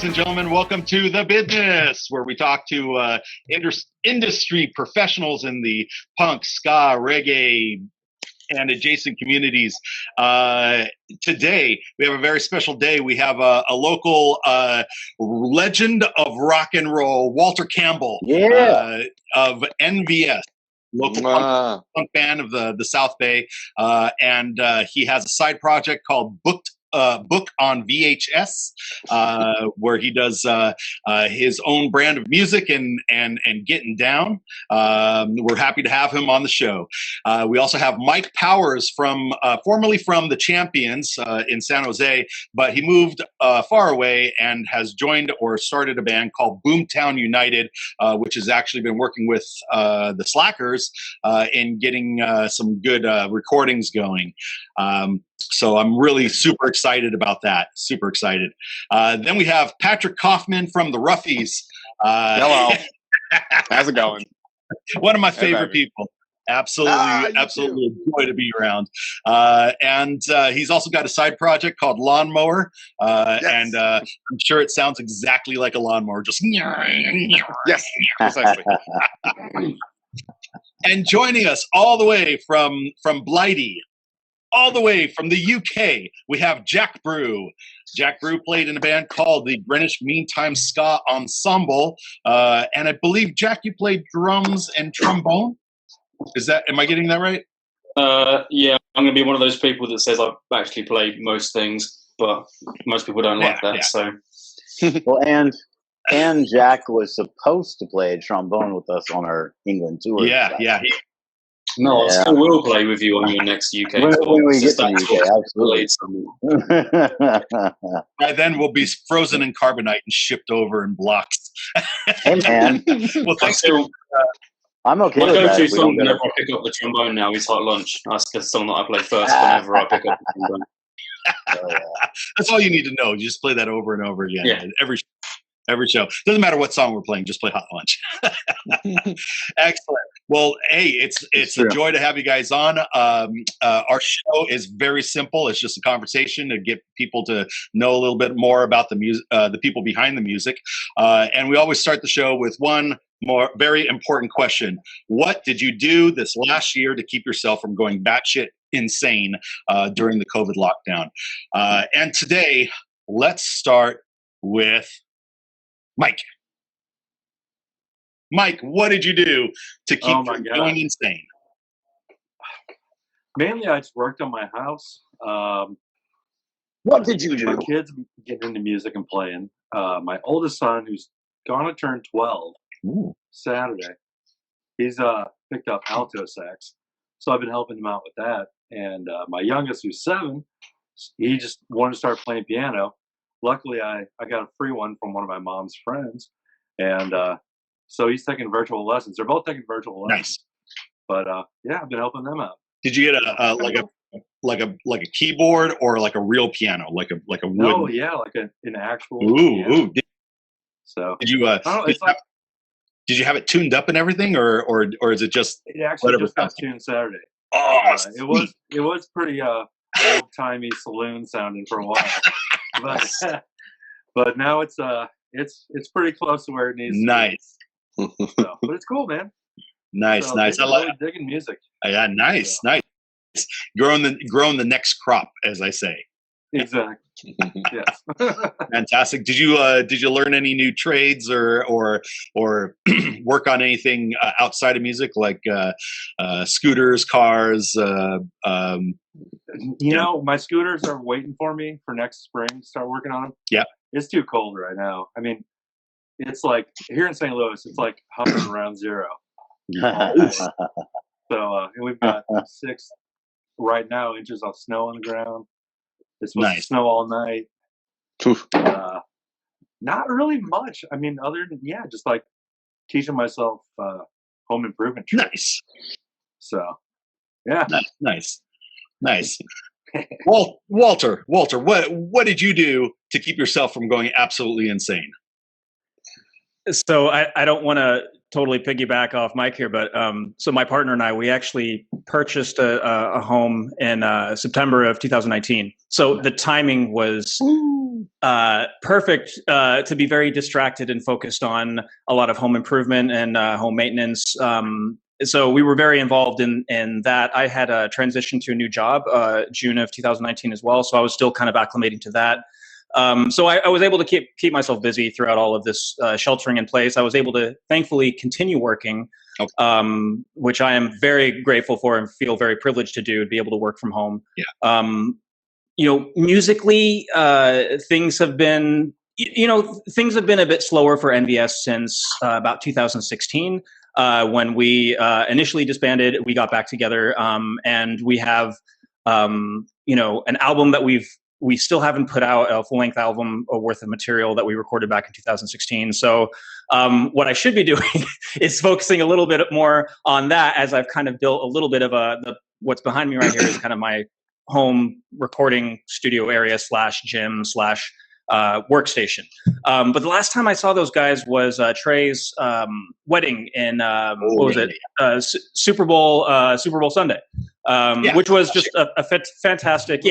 and gentlemen, welcome to the Bidness, where we talk to industry professionals in the punk, ska, reggae, and adjacent communities. Today, we have a very special day. We have a local legend of rock and roll, Walter Campbell, of NVS. Local punk band of the South Bay, and he has a side project called Book on VHS, where he does his own brand of music and getting down. We're happy to have him on the show. We also have Mike Powers formerly from the Champions in San Jose, but he moved far away and has joined or started a band called Boomtown United, which has actually been working with the Slackers in getting some good recordings going. So I'm really super excited about that. Super excited. Then we have Patrick Kaufmann from the Roughies. Hello. How's it going? One of my favorite people. Absolutely a joy to be around. And he's also got a side project called Lawnmower. And I'm sure it sounds exactly like a lawnmower. Just yes, precisely. And joining us all the way from Blighty, all the way from the UK, we have Jack Brew. Jack Brew played in a band called the Greenwich Meantime Ska Ensemble. And I believe, Jack, you played drums and trombone? Am I getting that right? Yeah, I'm going to be one of those people that says I've actually played most things, but most people don't like that. So, well, and Jack was supposed to play trombone with us on our England tour. Yeah. No, I still will play with you on your next UK tour. When we get to the UK, absolutely. By then, we'll be frozen in carbonite and shipped over in blocks. Hey, man. Well, thanks. I'm okay my with that. My go-to song whenever I pick up the trombone now is Hot Lunch. That's the song that I play first whenever I pick up the trombone. That's all you need to know. You just play that over and over again. Yeah. Every show. Doesn't matter what song we're playing, just play Hot Lunch. Excellent. Well, hey, it's a joy to have you guys on. Our show is very simple. It's just a conversation to get people to know a little bit more about the music, the people behind the music. And we always start the show with one more very important question. What did you do this last year to keep yourself from going batshit insane during the COVID lockdown? And today, let's start with Mike. Mike, what did you do to keep from going insane? Mainly, I just worked on my house. What did you do? My kids getting into music and playing. My oldest son, who's gonna turn 12 Saturday, he's picked up alto sax, so I've been helping him out with that. And my youngest, who's 7, he just wanted to start playing piano. Luckily, I got a free one from one of my mom's friends, and so he's taking virtual lessons. They're both taking virtual lessons. Nice. But I've been helping them out. Did you get like a keyboard or like a real piano, like a wood? Oh yeah, like an actual. Ooh. So did you did you have it tuned up and everything, or is it just? It actually just got tuned Saturday. Oh, it was pretty old timey saloon sounding for a while, but now it's pretty close to where it needs. Nice. To be. So, but it's cool, man. Nice. I love digging music. Yeah, nice. Growing the next crop, as I say. Exactly. Yes. Fantastic. Did you learn any new trades or work on anything outside of music, like scooters, cars? My scooters are waiting for me for next spring to start working on them. Yeah. It's too cold right now. I mean, it's like here in St. Louis, it's like hovering around 0. So and we've got 6 right now inches of snow on the ground. It's supposed to snow all night. Not really much. I mean, other than just like teaching myself home improvement tricks. Nice. So, yeah. Nice. Walter, what did you do to keep yourself from going absolutely insane? So I don't want to totally piggyback off Mike here, but so my partner and I, we actually purchased a home in September of 2019. So the timing was perfect to be very distracted and focused on a lot of home improvement and home maintenance. So we were very involved in that. I had transitioned to a new job June of 2019 as well. So I was still kind of acclimating to that. So I was able to keep myself busy throughout all of this sheltering in place. I was able to thankfully continue working, which I am very grateful for and feel very privileged to do, to be able to work from home. Yeah. Musically, things have been a bit slower for NVS since about 2016. When we initially disbanded, we got back together, and we have, an album that we still haven't put out, a full-length album worth of material that we recorded back in 2016. So what I should be doing is focusing a little bit more on that, as I've kind of built a little bit of what's behind me right here is kind of my home recording studio area / gym / workstation. But the last time I saw those guys was Trey's wedding in Super Bowl Sunday, which was just a fantastic,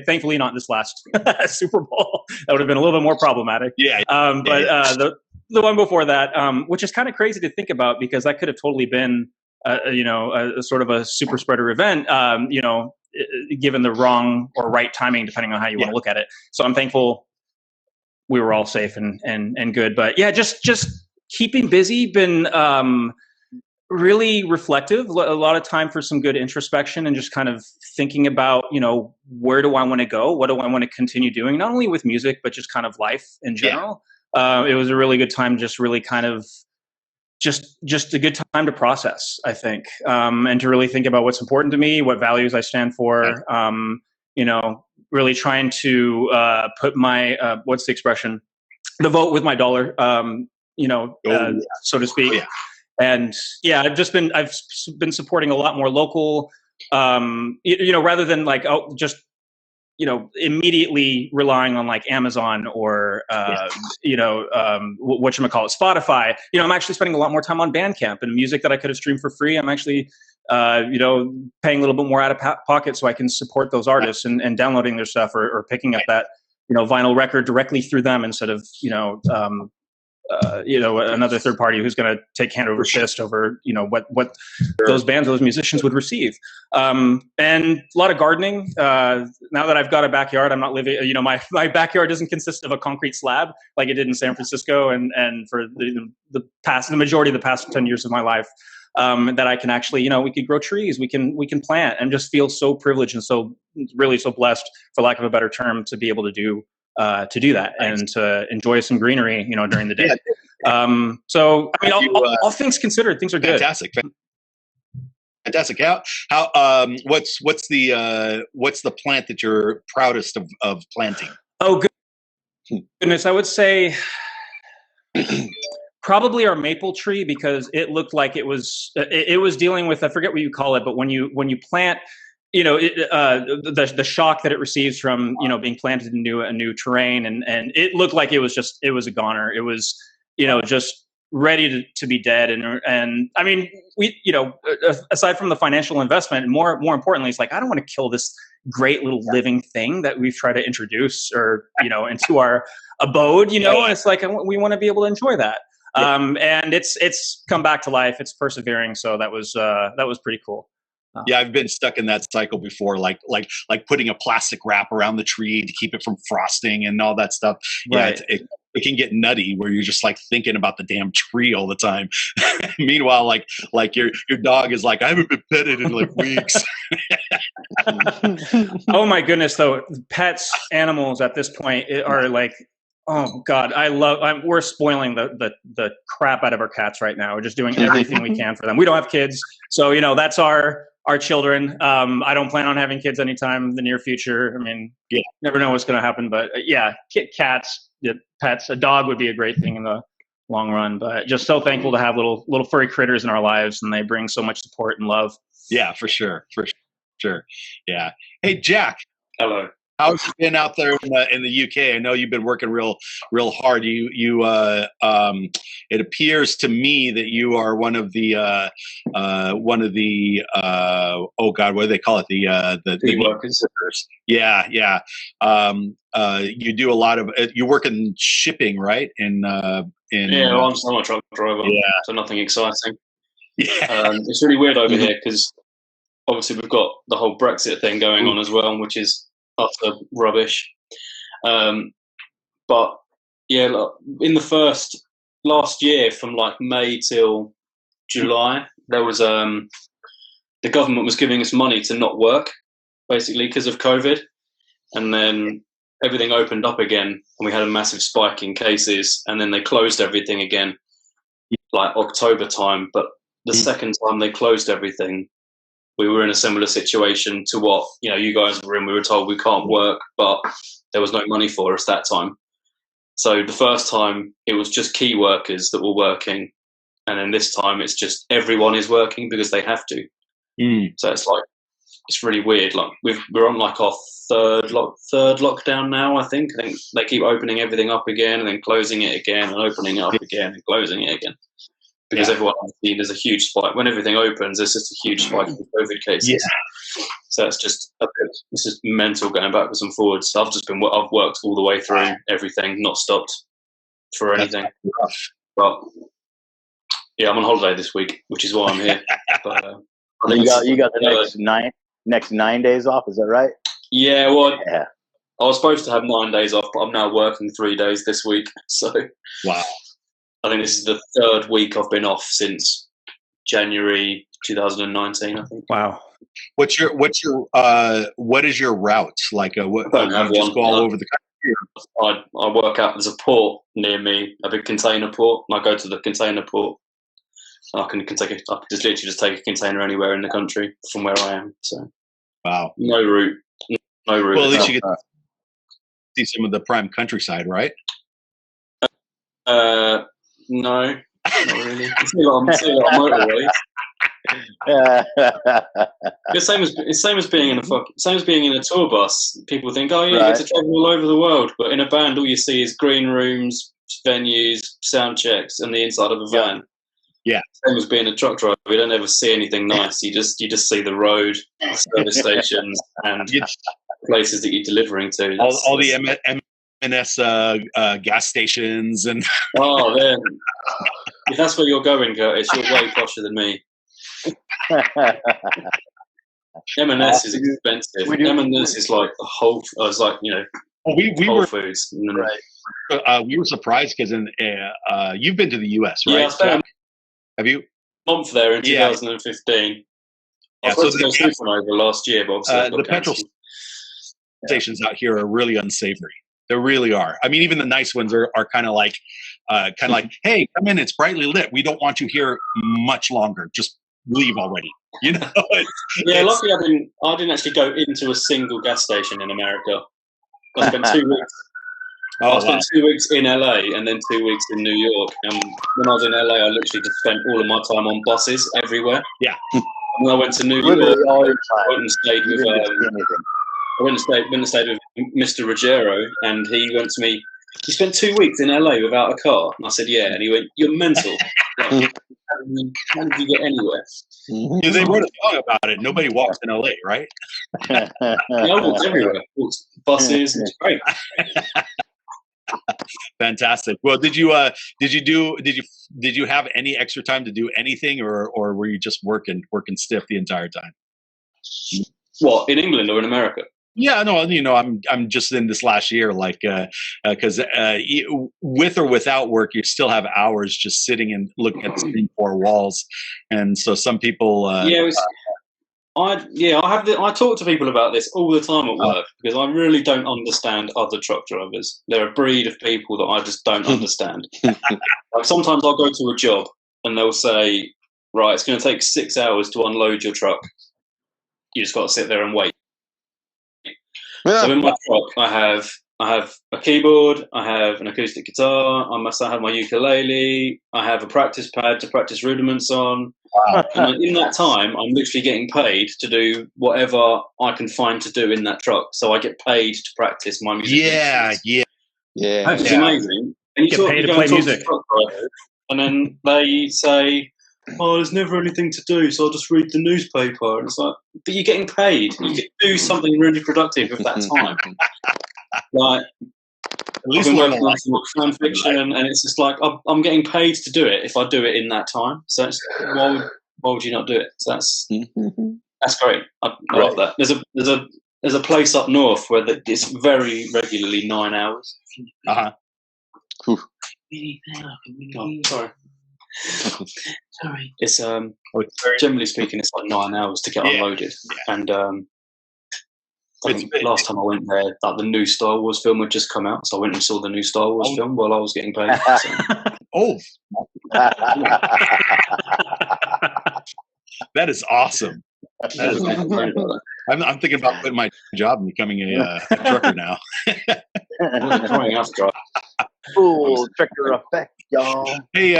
thankfully not this last Super Bowl. That would have been a little bit more problematic. The one before that, which is kind of crazy to think about, because that could have totally been a sort of a super spreader event, given the wrong or right timing, depending on how you want to look at it. So I'm thankful we were all safe and good. But yeah, just keeping busy, been really reflective, a lot of time for some good introspection and just kind of thinking about, where do I want to go? What do I want to continue doing? Not only with music, but just kind of life in general. It was a really good time, just really kind of just a good time to process, I think, and to really think about what's important to me, what values I stand for, really trying to put my, what's the expression? The vote with my dollar, so to speak. Yeah. And I've been supporting a lot more local, rather than like, immediately relying on like Amazon or, whatchamacallit, Spotify. I'm actually spending a lot more time on Bandcamp and music that I could have streamed for free. I'm actually, paying a little bit more out of pocket so I can support those artists and downloading their stuff or picking up that, vinyl record directly through them instead of, another third party who's going to take hand over fist over, what those bands, those musicians would receive. And a lot of gardening. Now that I've got a backyard, I'm not living, my backyard doesn't consist of a concrete slab like it did in San Francisco. And for the majority of the past 10 years of my life, that I can actually, we could grow trees, we can plant, and just feel so privileged and so blessed, for lack of a better term, to be able to do that and to enjoy some greenery, during the day. So I mean, all things considered, things are good. Fantastic. How what's the plant that you're proudest of planting? Oh goodness, I would say probably our maple tree, because it looked like it was dealing with, I forget what you call it, but when you plant, the shock that it receives from, being planted into a new terrain, and it looked like it was a goner. It was, just ready to be dead. And I mean, we, aside from the financial investment, more importantly, it's like, I don't want to kill this great little living thing that we've tried to introduce or, into our abode, and it's like, we want to be able to enjoy that. And it's come back to life. It's persevering. So that was pretty cool. Yeah, I've been stuck in that cycle before, like putting a plastic wrap around the tree to keep it from frosting and all that stuff. Right. Yeah, it can get nutty where you're just like thinking about the damn tree all the time. Meanwhile, like your dog is like, I haven't been petted in like weeks. Oh my goodness, though, pets, animals at this point are like, oh God, we're spoiling the crap out of our cats right now. We're just doing everything we can for them. We don't have kids, so that's our children. I don't plan on having kids anytime in the near future. I mean, never know what's going to happen, but cats, pets, a dog would be a great thing in the long run, but just so thankful to have little furry critters in our lives, and they bring so much support and love. Yeah, for sure. Yeah. Hey, Jack. Hello. How's it been out there in the UK? I know you've been working real hard. It appears to me that you are one of the oh God, what do they call it? The workers. Yeah. You do a lot of you work in shipping, right? I'm a truck driver. Yeah. So nothing exciting. Yeah. It's really weird over here because obviously we've got the whole Brexit thing going on as well, which is utter rubbish. But yeah, look, in the last year, from like May till July, there was the government was giving us money to not work, basically because of COVID, and then everything opened up again, and we had a massive spike in cases, and then they closed everything again, like October time. But the second time they closed everything, we were in a similar situation to what you guys were in. We were told we can't work, but there was no money for us that time. So the first time it was just key workers that were working, and then this time it's just everyone is working because they have to. So it's really weird. Like we're on like our third lockdown now. I think they keep opening everything up again and then closing it again and opening it up again and closing it again. Because everyone, there's a huge spike. When everything opens, there's just a huge spike in COVID cases. Yeah. So it's just mental going backwards and forwards. I've worked all the way through everything, not stopped for anything. But yeah, I'm on holiday this week, which is why I'm here. But, you got the next 9 days off, is that right? Yeah, well, I was supposed to have 9 days off, but I'm now working 3 days this week. So wow. I think this is the third week I've been off since January 2019. I think. Wow. What is your route like? What? I don't have one. Just go all over the country. I work out. There's a port near me, a big container port, and I go to the container port. I can just literally take a container anywhere in the country from where I am. So wow. No route. Well, at least you get to see some of the prime countryside, right? No, not really. It's a lot of motorways. It's same as being in a tour bus. People think, oh, you get to travel all over the world, but in a band, all you see is green rooms, venues, sound checks, and the inside of a van. Yeah. Same as being a truck driver. You don't ever see anything nice. You just see the road, the service stations, and places that you're delivering to. All the M&S gas stations and. Oh, then if that's where you're going, Curtis, you're way posher than me. M&S is expensive. M&S is like the whole. It's like Whole Foods. Right. We were surprised because you've been to the US, right? Yeah, I spent have you? A month there in 2015. I was supposed to go Supernova last year, but obviously the petrol stations out here are really unsavory. They really are. I mean, even the nice ones are kind of like, hey, come in. It's brightly lit. We don't want you here much longer. Just leave already. Luckily I didn't actually go into a single gas station in America. I spent 2 weeks. I spent 2 weeks in LA and then 2 weeks in New York. And when I was in LA, I literally just spent all of my time on buses everywhere. Yeah. And I went to New York. I went and stayed with. I went and stayed with Mr. Ruggiero, and he went to me. You spent 2 weeks in LA without a car, and I said, "Yeah." And he went, "You're mental. How did you get anywhere?" Yeah, they wrote a song about it. Nobody walks in LA, right? I walked everywhere. Walked buses. It's great. Fantastic. Well, did you have any extra time to do anything, or were you just working stiff the entire time? What, in England or in America? Yeah, no, I'm just in this last year, like, because with or without work, you still have hours just sitting and looking at the same four walls, and so some people. I talk to people about this all the time at work because I really don't understand other truck drivers. They're a breed of people that I just don't understand. Like sometimes I'll go to a job and they'll say, "Right, it's going to take 6 hours to unload your truck. You just got to sit there and wait." Yeah. So in my truck, I have I have a keyboard, I have an acoustic guitar, I have my ukulele, I have a practice pad to practice rudiments on. Wow. And in that time, I'm literally getting paid to do whatever I can find to do in that truck. So I get paid to practice my music. Yeah. Which is amazing. And you Get paid to play music. Truck drivers, and then they say, "Oh, there's never anything to do, so I'll just read the newspaper." And it's like, but you're getting paid. You can do something really productive with that time. Like, At least I've been learn working a on lot. some fan fiction, and it's just like I'm getting paid to do it if I do it in that time. So why would you not do it? So that's great. I love that. There's a place up north where it's very regularly 9 hours. Whew. Oh, sorry. Sorry. It's very, generally speaking, it's like 9 hours to get unloaded, and I think last time I went there, like the new Star Wars film had just come out, so I went and saw the new Star Wars film while I was getting paid. So. Oh, that is awesome. That is, I'm thinking about quitting my job and becoming a trucker now. Full trucker effect, y'all. Hey,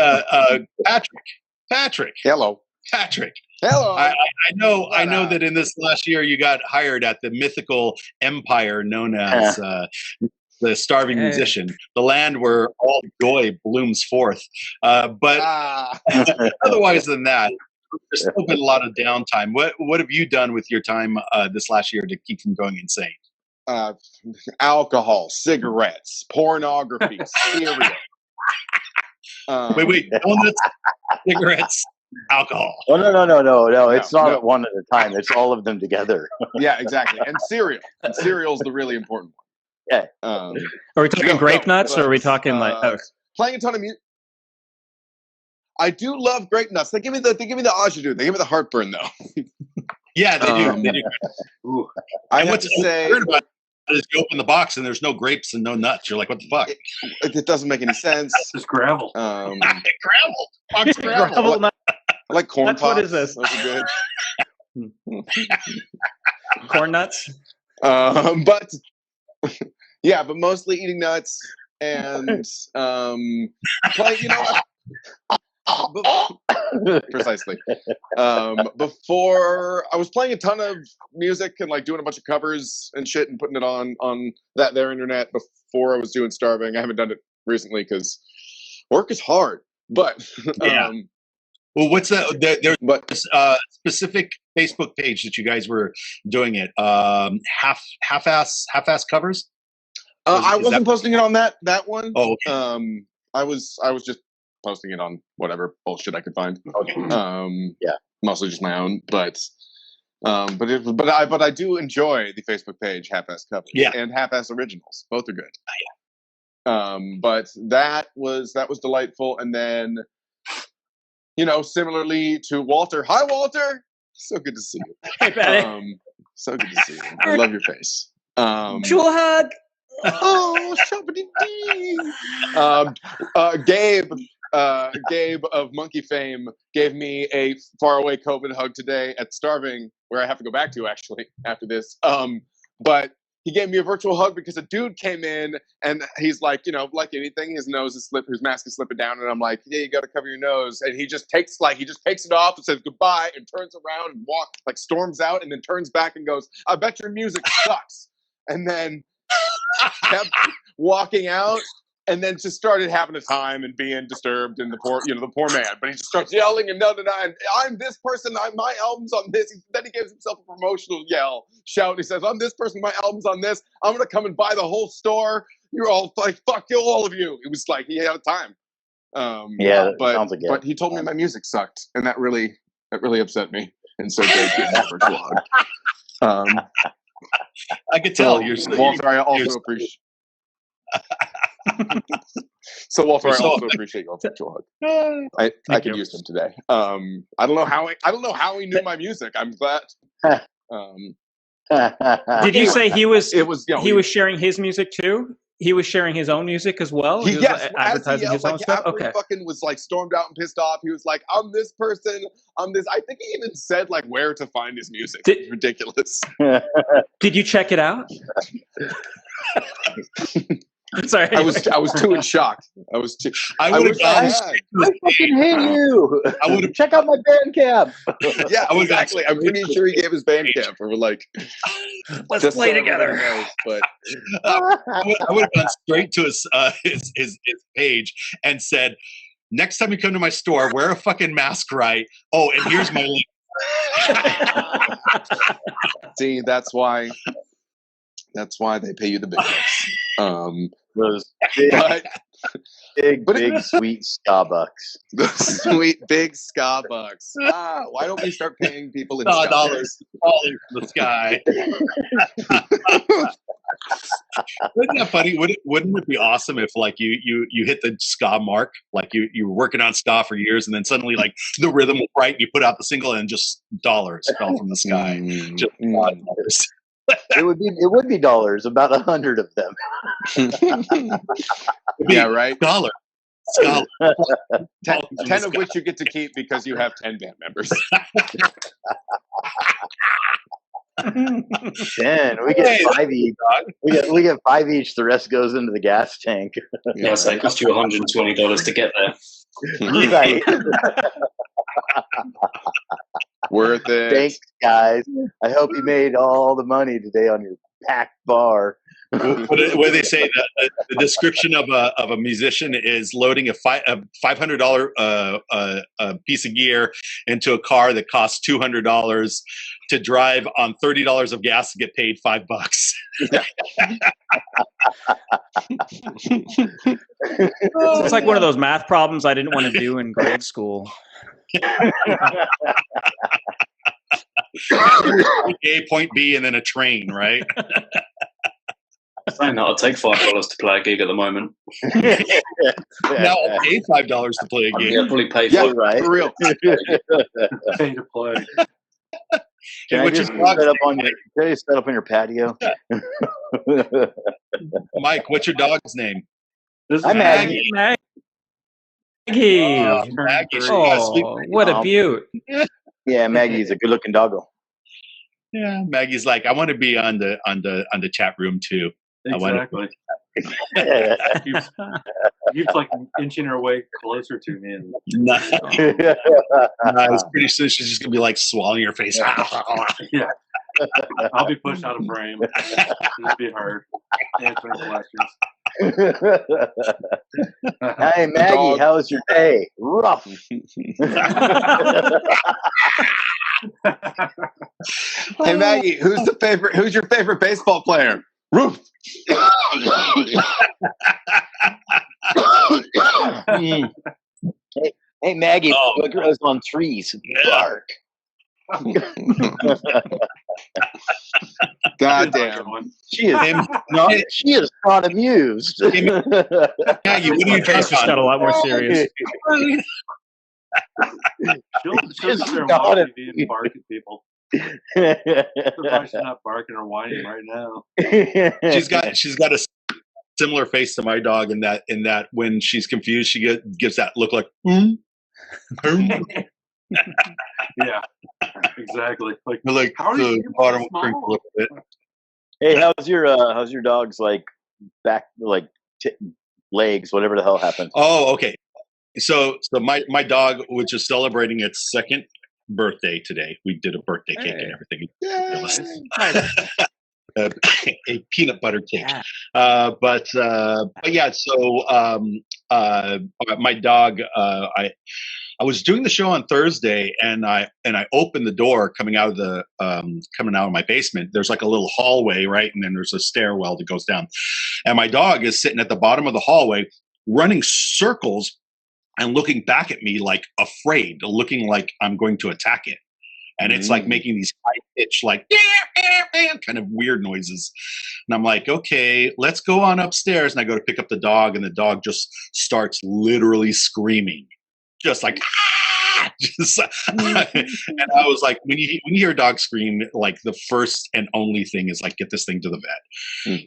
Patrick. Hello. Patrick. Hello. I know that in this last year you got hired at the mythical empire known as the Starving Musician, the land where all joy blooms forth. But otherwise than that, there's still been a lot of downtime. What have you done with your time this last year to keep from going insane? Alcohol, cigarettes, pornography, cereal. Wait, donuts, cigarettes, alcohol. Oh, no. It's not no. one at a time. It's all of them together. Yeah, exactly. And cereal. And cereal's the really important one. Yeah. Are we talking grape nuts, or are we talking like playing a ton of music? I do love grape nuts. They give me the agita. They give me the heartburn though. Yeah, they do. They do. Ooh. I have to say, weird about it is you open the box and there's no grapes and no nuts. You're like, what the fuck? It doesn't make any sense. It's gravel. Gravel. Box gravel. I like corn That's pops. what is this? Those are good. corn nuts? But yeah, but mostly eating nuts and playing. You know what? Precisely. Before I was playing a ton of music and like doing a bunch of covers and shit and putting it on that there internet before I was doing Starving. I haven't done it recently because work is hard. But well, what's that? There's a specific Facebook page that you guys were doing it. Halfassed Covers. I wasn't posting it on that one. Oh, okay. I was just posting it on whatever bullshit I could find. Okay. Yeah, mostly just my own, but I do enjoy the Facebook page Halfassed Covers and Halfassed Originals. Both are good. But that was delightful, and then similarly to Walter. Hi, Walter. So good to see you. Hey, Patty. So good to see you. I love your face. Jewel hug. Oh, Gabe of Monkey fame gave me a faraway COVID hug today at Starving, where I have to go back to actually after this. But he gave me a virtual hug because a dude came in and he's like, like anything, his mask is slipping down, and I'm like, yeah, you got to cover your nose, and he just takes it off and says goodbye and turns around and storms out and then turns back and goes, I bet your music sucks, and then kept walking out, and then just started having a time and being disturbed, and the poor man. But he just starts yelling and and I'm this person. My album's on this. Then he gives himself a promotional shout. He says, "I'm this person. My album's on this. I'm gonna come and buy the whole store. You're all like, fuck you, all of you." It was like he had a time. Sounds like it. But he told me my music sucked, and that really upset me. And so Dave gave me a virtual hug. I could tell Walter, I also appreciate. So Walter, I also appreciate your virtual hug. I could use them today. I don't know how he knew my music. I'm glad. Did you say he was? It was. He was sharing his music too. he was sharing his own music as well. He was advertising his own stuff. After he fucking was like stormed out and pissed off, he was like, "I'm this person. I'm this." I think he even said like where to find his music. It's ridiculous. Did you check it out? Sorry, I was too in shock. I would have I fucking hate you. I would have check out my Bandcamp. Yeah, exactly. I'm pretty sure he gave his Bandcamp for like. Let's play together. Knows, but I would have gone straight to his page and said, "Next time you come to my store, wear a fucking mask, right? Oh, and here's my link." See, that's why they pay you the big bucks. Those big sweet Starbucks. The sweet big ska bucks. Why don't we start paying people in ska dollars falling from the sky? Wouldn't that funny? Wouldn't it be awesome if like you hit the ska mark, like you were working on ska for years, and then suddenly like the rhythm was right, you put out the single, and just dollars fell from the sky. Just dollars. It would be dollars, about 100 of them. Yeah, right. $1. 10 of which you get to keep because you have 10 band members. 10. We get 5 each. We get 5 each. The rest goes into the gas tank. Yeah, so it cost you $120 to get there. Right. Worth it. Thanks, guys. I hope you made all the money today on your packed bar. What they say, the description of a musician is loading a $500 piece of gear into a car that costs $200 to drive on $30 of gas to get paid $5. It's like one of those math problems I didn't want to do in grade school. A, point B, and then a train, right? Saying that, I'll take $5 to play a gig at the moment. Now I'll pay $5 to play a gig. Yeah, probably pay for it. Right. For real. Pay to play. Can I just set up on your patio? Mike, what's your dog's name? This is I'm Maggie. Maggie. Maggie. Oh, what a beaut. Yeah, Maggie's a good-looking doggo. Yeah, Maggie's like, I want to be on the chat room too. Exactly. Keeps like inching her way closer to me. And it's pretty soon she's just gonna be like swallowing her face. yeah, I'll be pushed out of frame. Just be her answering questions. Hey Maggie, how was your day? Rough. Hey Maggie, who's your favorite baseball player? Roof. Hey Maggie, what grows on trees? Bark. God damn. She is not amused. Maggie, what are you Just got a lot more serious. She'll sit there and watch TV and bark at people. Surprised she's not barking or whining right now. She's got a similar face to my dog in that when she's confused, she gives that look like. Yeah, exactly. Like how the bottom crinkle a little bit. Hey, how's your dog's like back, like legs, whatever the hell happened? Oh, okay. So my dog, which is celebrating its second birthday today, we did a birthday cake and everything. A peanut butter cake. Yeah. But yeah. So my dog, I was doing the show on Thursday, and I opened the door coming out of my basement. There's like a little hallway, right, and then there's a stairwell that goes down. And my dog is sitting at the bottom of the hallway, running circles and looking back at me like afraid, looking like I'm going to attack it. And it's like making these high pitch, like kind of weird noises. And I'm like, okay, let's go on upstairs. And I go to pick up the dog, and the dog just starts literally screaming. Just like, and I was like, when you hear a dog scream, like the first and only thing is like, get this thing to the vet.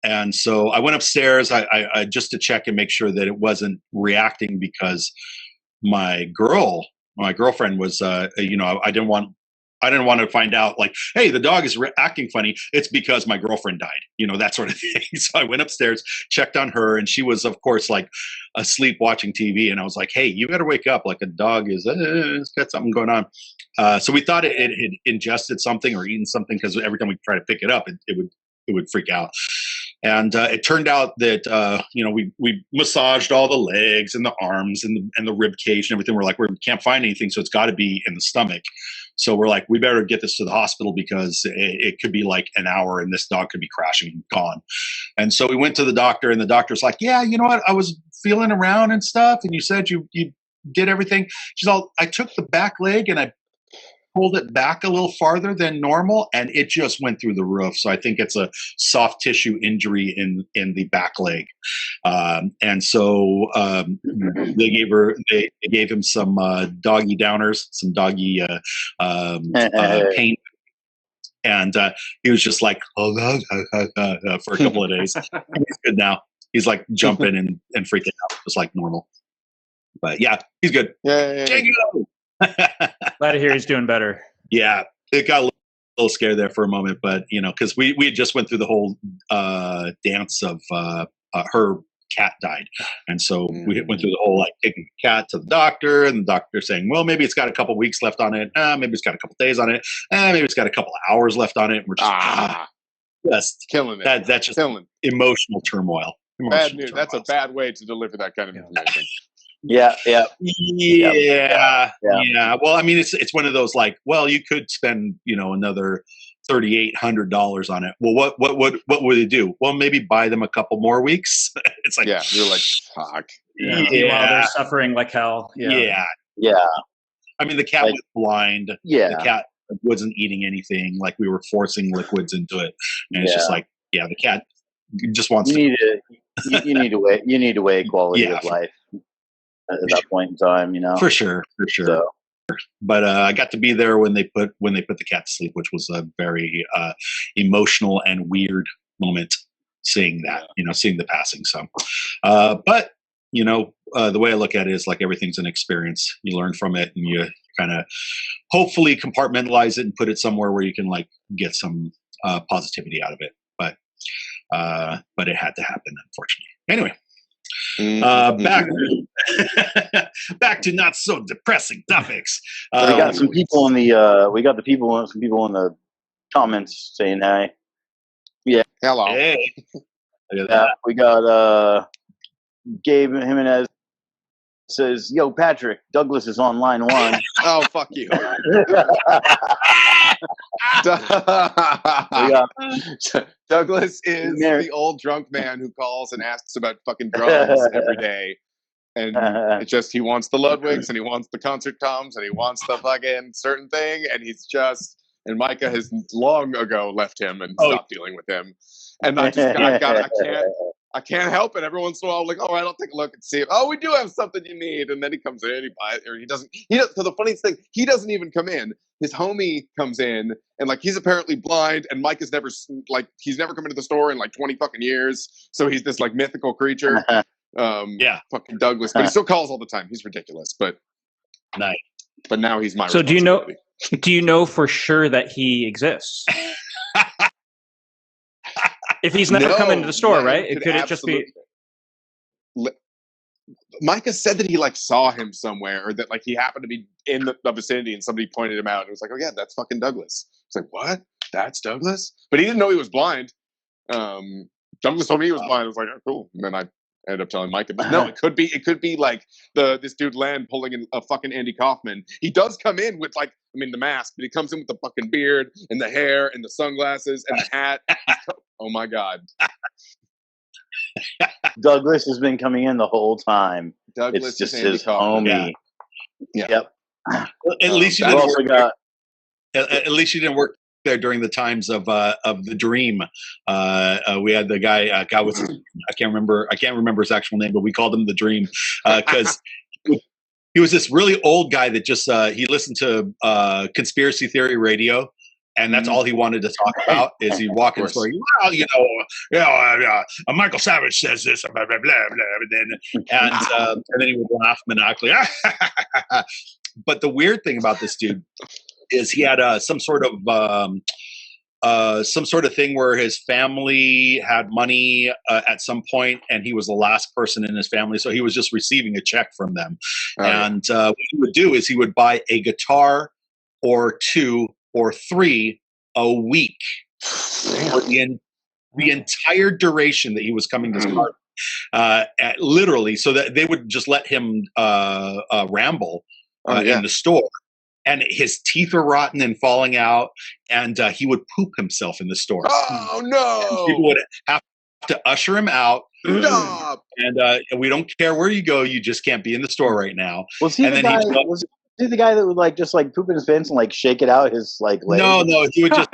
And so I went upstairs, I just to check and make sure that it wasn't reacting, because my girlfriend was, you know, I didn't want to find out like, hey, the dog is acting funny. It's because my girlfriend died, you know, that sort of thing. So I went upstairs, checked on her, and she was, of course, like asleep watching TV. And I was like, hey, you better wake up. Like, a dog is, it's got something going on. So we thought it had ingested something or eaten something, because every time we try to pick it up, it would freak out. And it turned out that you know, we massaged all the legs and the arms and the rib cage and everything. We're like, we can't find anything, so it's got to be in the stomach. So we're like, we better get this to the hospital, because it could be like an hour and this dog could be crashing and gone. And so we went to the doctor, and the doctor's like, yeah, you know what? I was feeling around and stuff, and you said you did everything. She's all, I took the back leg and I pulled it back a little farther than normal, and it just went through the roof. So I think it's a soft tissue injury in the back leg. And so they gave him some doggy downers, some doggy pain. And he was just like, for a couple of days. He's good now. He's like jumping and freaking out, just like normal. But yeah, he's good. Yeah. Glad to hear he's doing better. Yeah, it got a little scared there for a moment, but you know, because we just went through the whole dance of her cat died, and so we went through the whole like taking the cat to the doctor, and the doctor saying, well, maybe it's got a couple weeks left on it, maybe it's got a couple days on it, maybe it's got a couple of hours left on it. And we're just killing it. That's just emotional turmoil. Bad news. That's a bad way to deliver that kind of information. Yeah. Well, I mean, it's one of those like, well, you could spend, you know, another $3,800 on it. Well, what would they do? Well, maybe buy them a couple more weeks. It's like, yeah, you're like, fuck. While they're suffering like hell. Yeah. I mean, the cat was blind. Yeah. The cat wasn't eating anything. Like, we were forcing liquids into it, and it's just like, yeah, the cat just wants. You need to weigh quality of life at that point in time, you know. For sure. So. But I got to be there when they put the cat to sleep, which was a very emotional and weird moment, seeing that, you know, seeing the passing. So, but you know, the way I look at it is like everything's an experience. You learn from it, and you kind of hopefully compartmentalize it and put it somewhere where you can like get some positivity out of it. But it had to happen, unfortunately. Anyway. Back to not so depressing topics. We got some people in the some people in the comments saying hi. Yeah. Hello. Hey. We got Gabe Jimenez says, "Yo, Patrick, Douglas is on line 1." Oh, fuck you. Douglas is the old drunk man who calls and asks about fucking drums every day. And it's just, he wants the Ludwigs, and he wants the concert toms, and he wants the fucking certain thing, and and Micah has long ago left him and stopped dealing with him. And I can't help it. Every once in a while, I'm like, all right, I'll take a look and see. We do have something you need. And then he comes in, he buys it, or he doesn't. So the funniest thing, he doesn't even come in. His homie comes in, and like, he's apparently blind, and Mike has never, like, he's never come into the store in like 20 fucking years. So he's this like mythical creature. Fucking Douglas. But he still calls all the time. He's ridiculous. But nice. But now he's my So do you know for sure that he exists? If he's never come into the store, right? Could it just be? Micah said that he like saw him somewhere, or that like he happened to be in the vicinity, and somebody pointed him out. It was like, oh yeah, that's fucking Douglas. It's like, what? That's Douglas? But he didn't know he was blind. Douglas told me he was blind. I was like, oh, cool. And then I ended up telling Micah. But no, it could be like this dude Len pulling in a fucking Andy Kaufman. He does come in with like, I mean, the mask, but he comes in with the fucking beard and the hair and the sunglasses and the hat. Oh my God. Douglas has been coming in the whole time. Douglas it's just is Andy his Kaufman. homie. Yeah. Yep. At least you didn't work there during the times of the Dream. We had the guy was I can't remember his actual name, but we called him the Dream because he was this really old guy that just he listened to conspiracy theory radio. And that's all he wanted to talk about is he'd walk in the store. Well, Michael Savage says this, blah, blah, blah, blah, and then he would laugh maniacally. But the weird thing about this dude is he had some sort of thing where his family had money at some point, and he was the last person in his family, so he was just receiving a check from them. What he would do is he would buy a guitar or 2 or 3 a week for the entire duration that he was coming to start. Literally, so that they would just let him ramble in the store. And his teeth are rotten and falling out, and he would poop himself in the store. Oh no! And people would have to usher him out. Stop! And we don't care where you go; you just can't be in the store right now. Was he the guy? Was he the guy that would like just like poop in his pants and like shake it out his like leg? No, he would just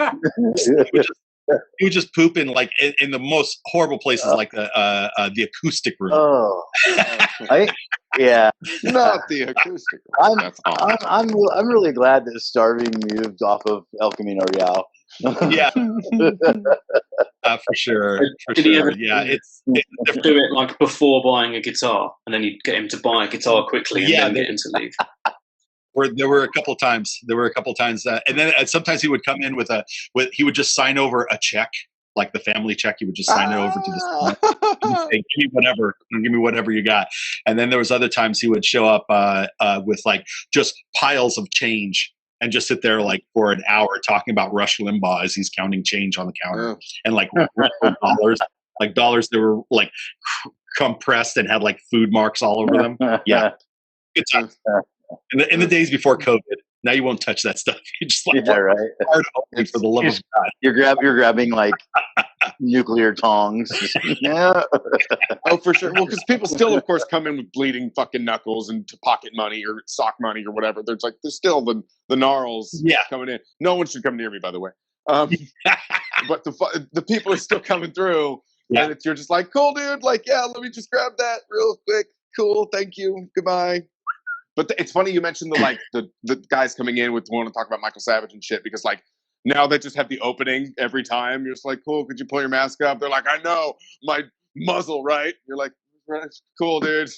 he would just poop in like in the most horrible places, like the acoustic room. Oh, not the acoustic room. I'm really glad that Starving moved off of El Camino Real. Yeah, for sure. Did he ever do it like before buying a guitar, and then you'd get him to buy a guitar quickly, and then get him to leave? There were a couple of times, and then sometimes he would come in he would just sign over a check, like the family check. He would just sign it over to this. Say, give me whatever you got. And then there was other times he would show up with like just piles of change and just sit there like for an hour talking about Rush Limbaugh as he's counting change on the counter, and like dollars that were like compressed and had like food marks all over them. Yeah, good times. In the days before COVID, now you won't touch that stuff. You just like right. For the love of God, you're grabbing like nuclear tongs. Yeah. Oh, for sure. Well, because people still, of course, come in with bleeding fucking knuckles and pocket money or sock money or whatever. There's still the gnarls coming in. No one should come near me, by the way. But the people are still coming through, and you're just like, cool, dude. Like, let me just grab that real quick. Cool, thank you. Goodbye. But it's funny you mentioned the guys coming in with wanting to talk about Michael Savage and shit, because like now they just have the opening every time. You're just like, cool, could you pull your mask up? They're like, I know, my muzzle, right? You're like, right, cool, dude.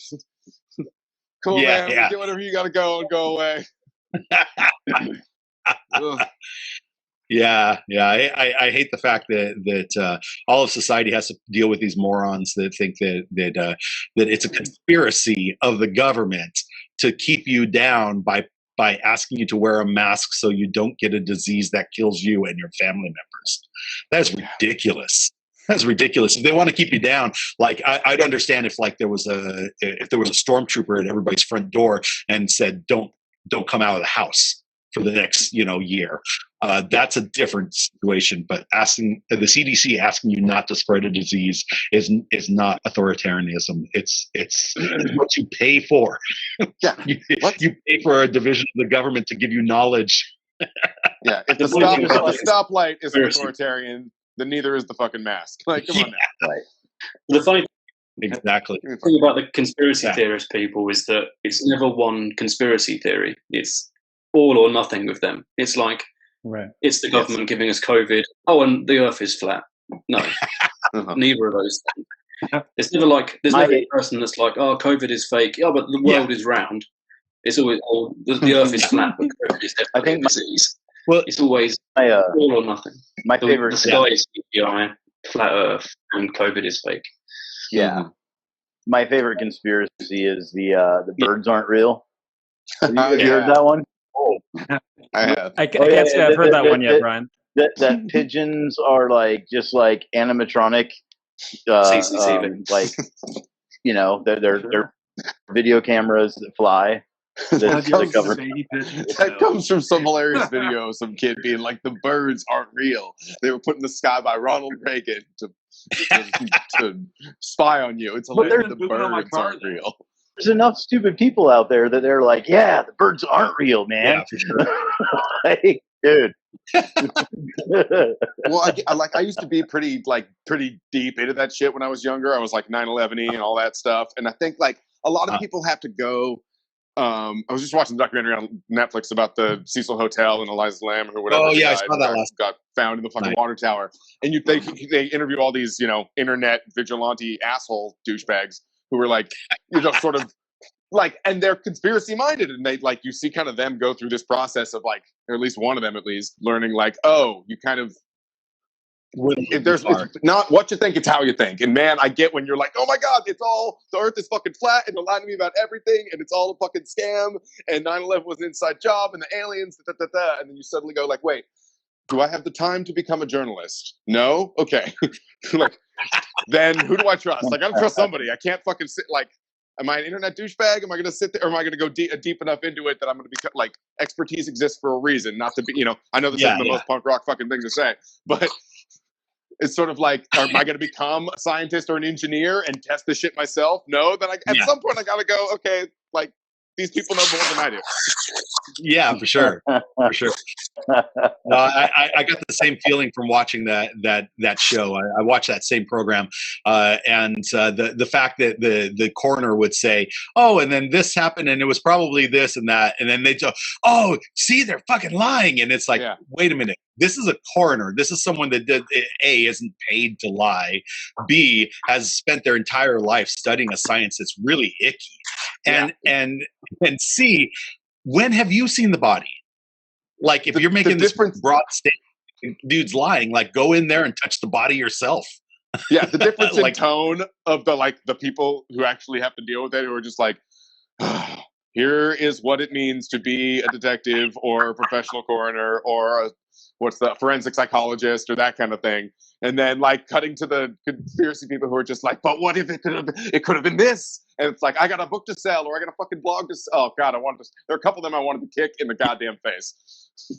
Cool, man. Get whatever you gotta go and go away. Yeah. I hate the fact that all of society has to deal with these morons that think that it's a conspiracy of the government to keep you down by asking you to wear a mask so you don't get a disease that kills you and your family members. That's ridiculous. That's ridiculous. If they want to keep you down, like I'd understand if like there was a stormtrooper at everybody's front door and said, "Don't come out of the house for the next year." That's a different situation. But asking the CDC asking you not to spread a disease is not authoritarianism. It's what you pay for. Yeah, you pay for a division of the government to give you knowledge. Yeah, if the stoplight is authoritarian, then neither is the fucking mask. Like, come on now. Right. The funny Exactly. thing about the conspiracy theorist people is that it's never one conspiracy theory. It's all or nothing with them. It's like, it's the government giving us COVID. Oh, and the Earth is flat. No, neither of those things. It's never like there's never a person that's like, oh, COVID is fake. Oh, but the world is round. It's always the Earth is flat, but COVID is definitely a disease. Well, it's always all or nothing. My favorite. The sky is CGI, flat Earth, and COVID is fake. Yeah. My favorite conspiracy is the birds aren't real. Have you heard that one? Oh. I have. I can't say I've heard that one yet, Brian. That pigeons are like just like animatronic, CCTV. They're video cameras that fly. That comes from some hilarious video of some kid being like, the birds aren't real. They were put in the sky by Ronald Reagan to spy on you. It's hilarious. The birds aren't real. There's enough stupid people out there that they're like, yeah, the birds aren't real, man. Yeah, for sure. Like, dude. Well, I used to be pretty deep into that shit when I was younger. I was like 9/11-y and all that stuff. And I think like a lot of people have to go I was just watching the documentary on Netflix about the Cecil Hotel and Eliza Lam or whatever. Oh yeah, I died, saw that got found in the fucking night. water tower. And they interview all these, internet vigilante asshole douchebags who were like, sort of like, and they're conspiracy minded, and they like, you see kind of them go through this process of like, or at least one of them at least, learning like, oh, you kind of, it's not what you think, it's how you think. And man, I get when you're like, oh my god, it's all, the earth is fucking flat and they're lying to me about everything and it's all a fucking scam and 9/11 was an inside job and the aliens, and then you suddenly go like, wait, do I have the time to become a journalist? No? Okay. Like, then who do I trust? I gotta trust somebody. I can't fucking sit like, am I an internet douchebag? Am I going to sit there, or am I going to go deep enough into it that I'm going to be like, expertise exists for a reason, not to be, I know this isn't the most punk rock fucking thing to say, but it's sort of like, am I going to become a scientist or an engineer and test this shit myself? No, then at some point I got to go, okay, like, these people know more than I do. Yeah, for sure, for sure. I got the same feeling from watching that show. I watched that same program, and the fact that the coroner would say, "Oh, and then this happened, and it was probably this and that," and then they go, "Oh, see, they're fucking lying," and it's like, wait a minute. This is a coroner. This is someone that isn't paid to lie. B, has spent their entire life studying a science that's really icky. And C, when have you seen the body? Like, if you're making this broad statement, dude's lying, like, go in there and touch the body yourself. Yeah, the difference in tone of the people who actually have to deal with it, who are just like, here is what it means to be a detective or a professional coroner or what's the forensic psychologist or that kind of thing. And then like cutting to the conspiracy people who are just like, but what if it could have been this? And it's like, I got a book to sell, or I got a fucking blog to sell. Oh God, there are a couple of them I wanted to kick in the goddamn face.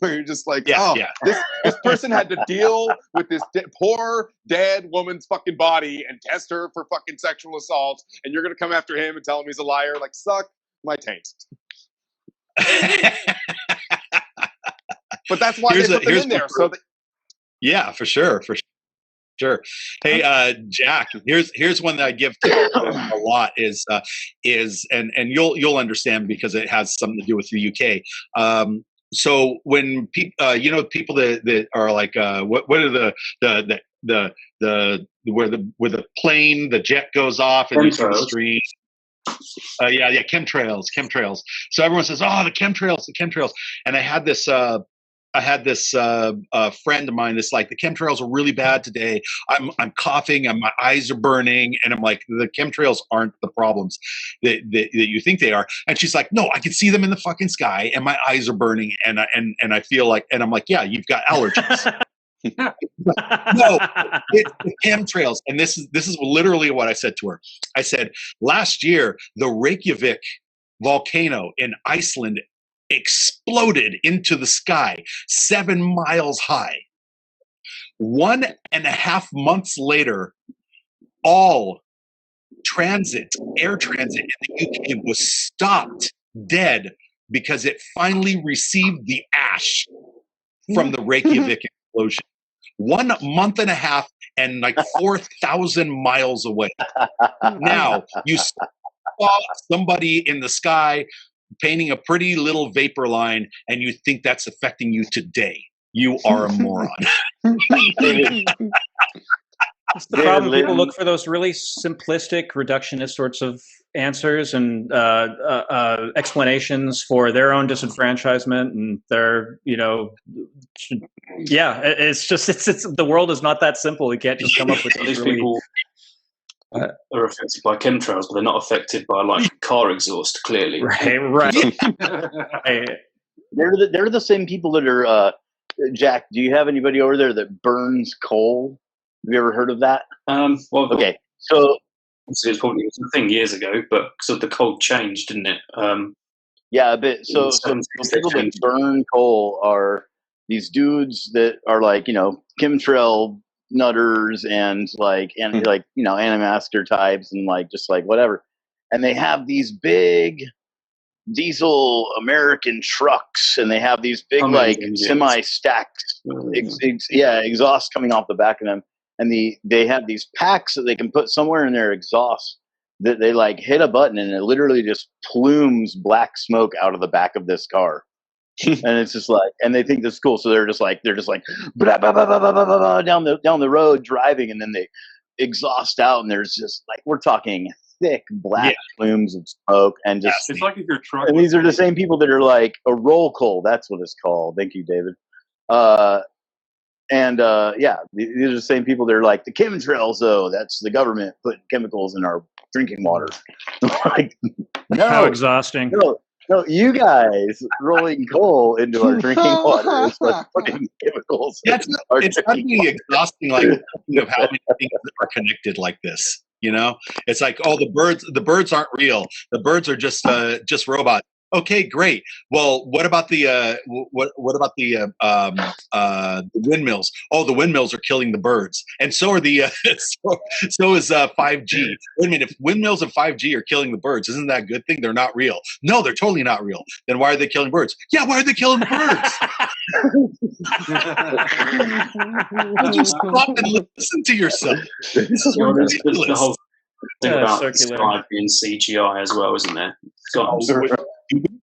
Where you're just like, this person had to deal with this poor dead woman's fucking body and test her for fucking sexual assault, and you're gonna come after him and tell him he's a liar? Like, suck my taint. But that's why they put them in there. Yeah, for sure. Hey, Jack, here's one that I give to a lot is and you'll understand because it has something to do with the UK. So when people, people that are like, what are the where the plane, the jet goes off and into the street. Chemtrails. So everyone says, oh, the chemtrails. And I had this friend of mine that's like, the chemtrails are really bad today. I'm coughing and my eyes are burning. And I'm like, the chemtrails aren't the problems that you think they are. And she's like, no, I can see them in the fucking sky and my eyes are burning. And I feel like, and I'm like, yeah, you've got allergies. No, it's the chemtrails. And this is literally what I said to her. I said, last year, the Reykjavik volcano in Iceland exploded into the sky 7 miles high. 1.5 months later, all air transit in the UK was stopped dead because it finally received the ash from the Reykjavik explosion. 1 month and a half and like 4,000 miles away. Now, you saw somebody in the sky painting a pretty little vapor line and you think that's affecting you today. You are a moron. That's the problem. People look for those really simplistic, reductionist sorts of answers and explanations for their own disenfranchisement and their, it's just the world is not that simple. We can't just come up with these people are affected by chemtrails, but they're not affected by like car exhaust. Clearly, right. They're the same people that are. Jack, do you have anybody over there that burns coal? Have you ever heard of that? Okay, so it was a thing years ago, but so the coal changed, didn't it? Yeah, a bit. So people that burn coal are these dudes that are like, chemtrail nutters and anti-masker types and like just like whatever, and they have these big diesel American trucks and they have these big semi-stacked exhaust coming off the back of them, and they have these packs that they can put somewhere in their exhaust that they like hit a button and it literally just plumes black smoke out of the back of this car. And it's just like, and they think this is cool. So they're just like blah, blah, blah, blah, blah, blah, blah, down the road driving. And then they exhaust out and there's just like, we're talking thick black plumes of smoke and just, It's like if your truck. and these are the same people that are like a roll call. That's what it's called. Thank you, David. These are the same people that are like the chemtrails, though. That's the government putting chemicals in our drinking water. Like, How no, exhausting. no, you guys rolling coal into our drinking water is what's putting chemicals. It's got to be exhausting, like thinking of how many things are connected like this. You know, it's like, oh, the birds aren't real. The birds are just robots. Okay, great. Well, what about the windmills? Oh, the windmills are killing the birds, and so are the so is 5G. Wait a minute, if windmills and 5G are killing the birds, isn't that a good thing? They're not real. No, they're totally not real. Then why are they killing birds? Yeah, why are they killing the birds? Just stop and listen to yourself. This is ridiculous. The whole thing about circular. Sky being CGI as well, isn't there?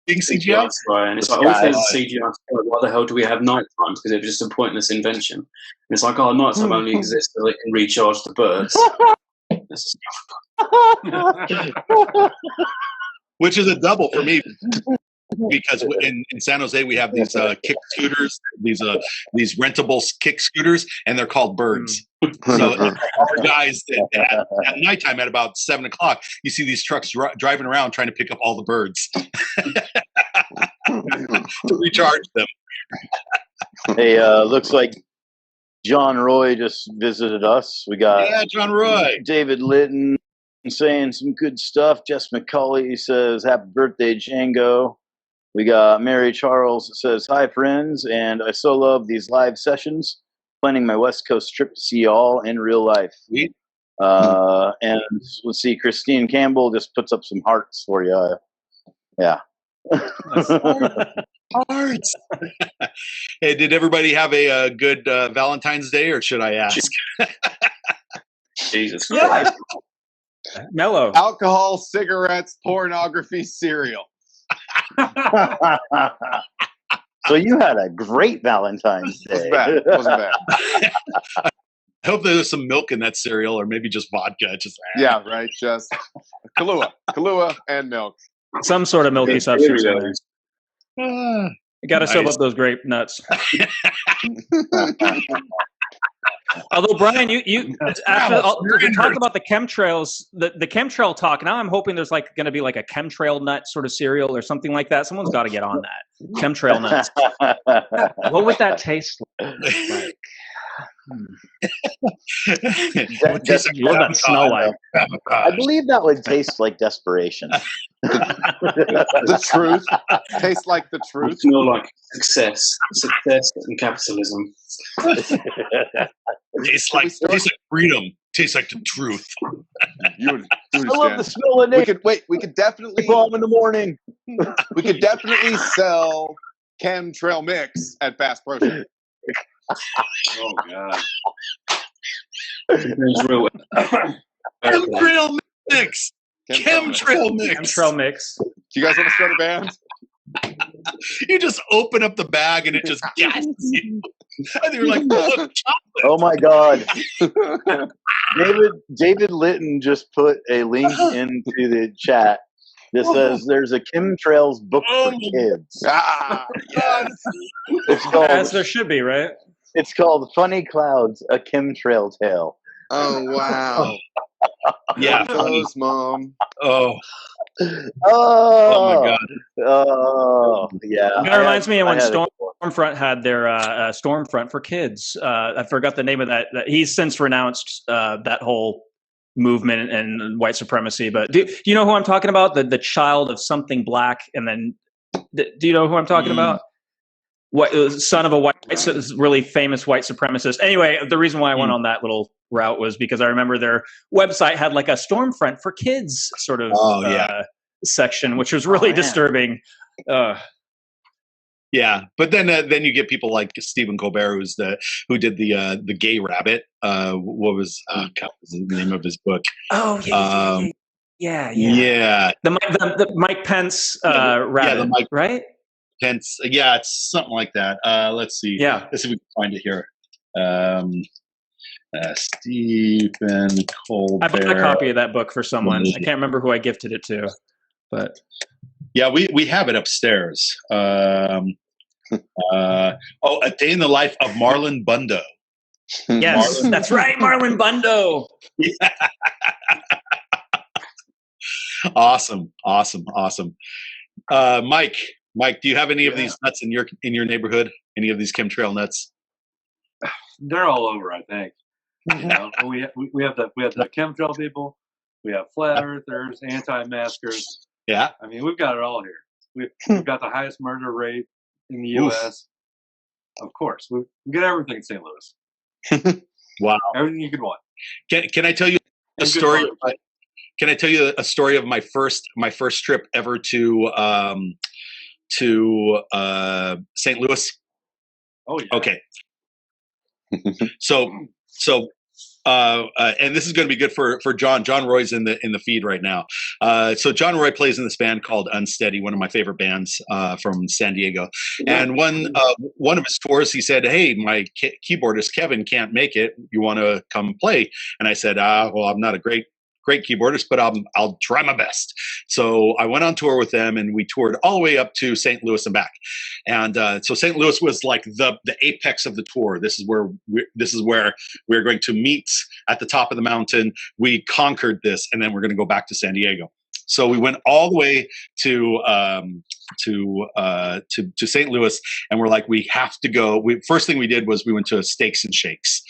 Being CGI? Right, and it's like, if there's CGI, why the hell do we have night time? Because it was just a pointless invention. And it's like, oh, night time only exists so they can recharge the birds. Which is a double for me, because in San Jose we have these kick scooters, these rentable kick scooters, and they're called birds. So our guys at nighttime at about 7 o'clock, you see these trucks driving around trying to pick up all the birds to recharge them. Hey, looks like John Roy just visited us. We got John Roy, David Litton saying some good stuff. Jess McCauley says, happy birthday, Django. We got Mary Charles that says, hi, friends, and I so love these live sessions. Planning my West Coast trip to see y'all in real life. Sweet. And let's see, Christine Campbell just puts up some hearts for you. Yeah. Hearts. Hey, did everybody have a good Valentine's Day, or should I ask? Jesus Christ. Mellow. Alcohol, cigarettes, pornography, cereal. So you had a great Valentine's Day. Wasn't bad. I hope there's some milk in that cereal, or maybe just vodka. Yeah, right. Just Kahlua, and milk. Some sort of milky substance in there. You got to soak Nice. up those grape nuts. Although Brian, you after to talk about the chemtrails, the chemtrail talk. Now I'm hoping there's like going to be like a chemtrail nut sort of cereal or something like that. Someone's got to get on that. Chemtrail nuts. What would that taste like? What would that smell like? I believe that would taste like desperation. The truth tastes like the I truth. feel like success and capitalism. Tastes like freedom. Tastes like the truth. You I love the smell of naked we could definitely bomb in the morning. we could definitely sell chemtrail mix at Bass Pro Shop. Oh god. There's real. Chemtrail mix. Chemtrail mix. Chemtrail mix. Do you guys want to start a band? You just open up the bag and it just gasses you. And you're like, oh, look, chocolate. Oh my God. David Litton just put a link into the chat that says there's a chemtrails book for kids. Ah, yes. It's called, As there should be, right? it's called Funny Clouds, a Chemtrail Tale. Oh wow. Yeah. Those, Mom. Oh, Oh my God. Oh, yeah. It reminds me of when I had it before. Stormfront had their Stormfront for Kids. I forgot the name of that. He's since renounced that whole movement and white supremacy. But do you know who I'm talking about? The child of something black, and then do you know who I'm talking about? What son of a really famous white supremacist. Anyway, the reason why I went on that little route was because I remember their website had like a Stormfront for Kids sort of section, which was really disturbing. Yeah, but then you get people like Stephen Colbert, who did the Gay Rabbit. What was the name of his book? Oh yeah. Yeah. The Mike Pence rabbit, the Mike right? Pence. Yeah, it's something like that. Let's see. Yeah. Let's see if we can find it here. Stephen Colbert. I bought a copy of that book for someone. I can't remember who I gifted it to, but yeah, we have it upstairs. A Day in the Life of Marlon Bundo. Yes, that's right, Marlon Bundo. Yeah. Awesome. Mike, do you have any of these nuts in your neighborhood? Any of these chemtrail nuts? They're all over, I think. You know, we have the chemtrail people, we have flat earthers, anti-maskers. Yeah, I mean, we've got it all here. We've got the highest murder rate in the U.S. Of course, we get everything in St. Louis. Wow, everything you could want. Can I tell you a story? Can I tell you a story of my first trip ever to St. Louis? Oh yeah. Okay. So and this is going to be good for John. John Roy's in the feed right now. So John Roy plays in this band called Unsteady, one of my favorite bands from San Diego. And one of his tours, he said, "Hey, my keyboardist Kevin can't make it. You want to come play?" And I said, "Well, I'm not a great keyboardist, but I'll try my best." So I went on tour with them, and we toured all the way up to St. Louis and back. And so St. Louis was like the apex of the tour. This is where we're going to meet at the top of the mountain. We conquered this, and then we're going to go back to San Diego. So we went all the way to St. Louis, and we're like, we have to go. First thing we did was we went to Steaks and Shakes,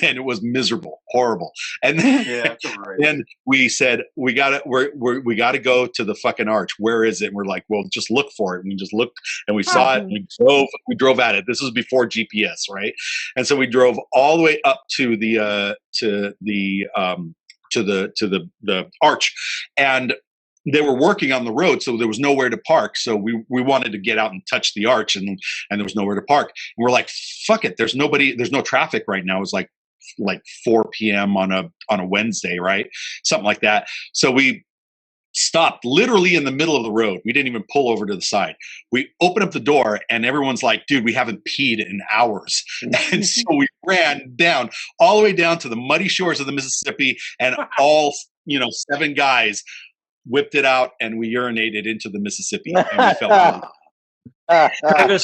and it was miserable, horrible. And then we said we gotta go to the fucking Arch. Where is it? And we're like, well, just look for it. And we just looked, and we saw it. And we drove at it. This was before GPS, right? And so we drove all the way up to the Arch, and they were working on the road, so there was nowhere to park. So we wanted to get out and touch the Arch, and there was nowhere to park. And we're like, fuck it. There's no traffic right now. It was like 4 p.m. on a Wednesday, right? Something like that. So we stopped literally in the middle of the road. We didn't even pull over to the side. We opened up the door, and everyone's like, dude, we haven't peed in hours. And so we ran down all the way down to the muddy shores of the Mississippi, and all 7 guys whipped it out, and we urinated into the Mississippi, and we felt that is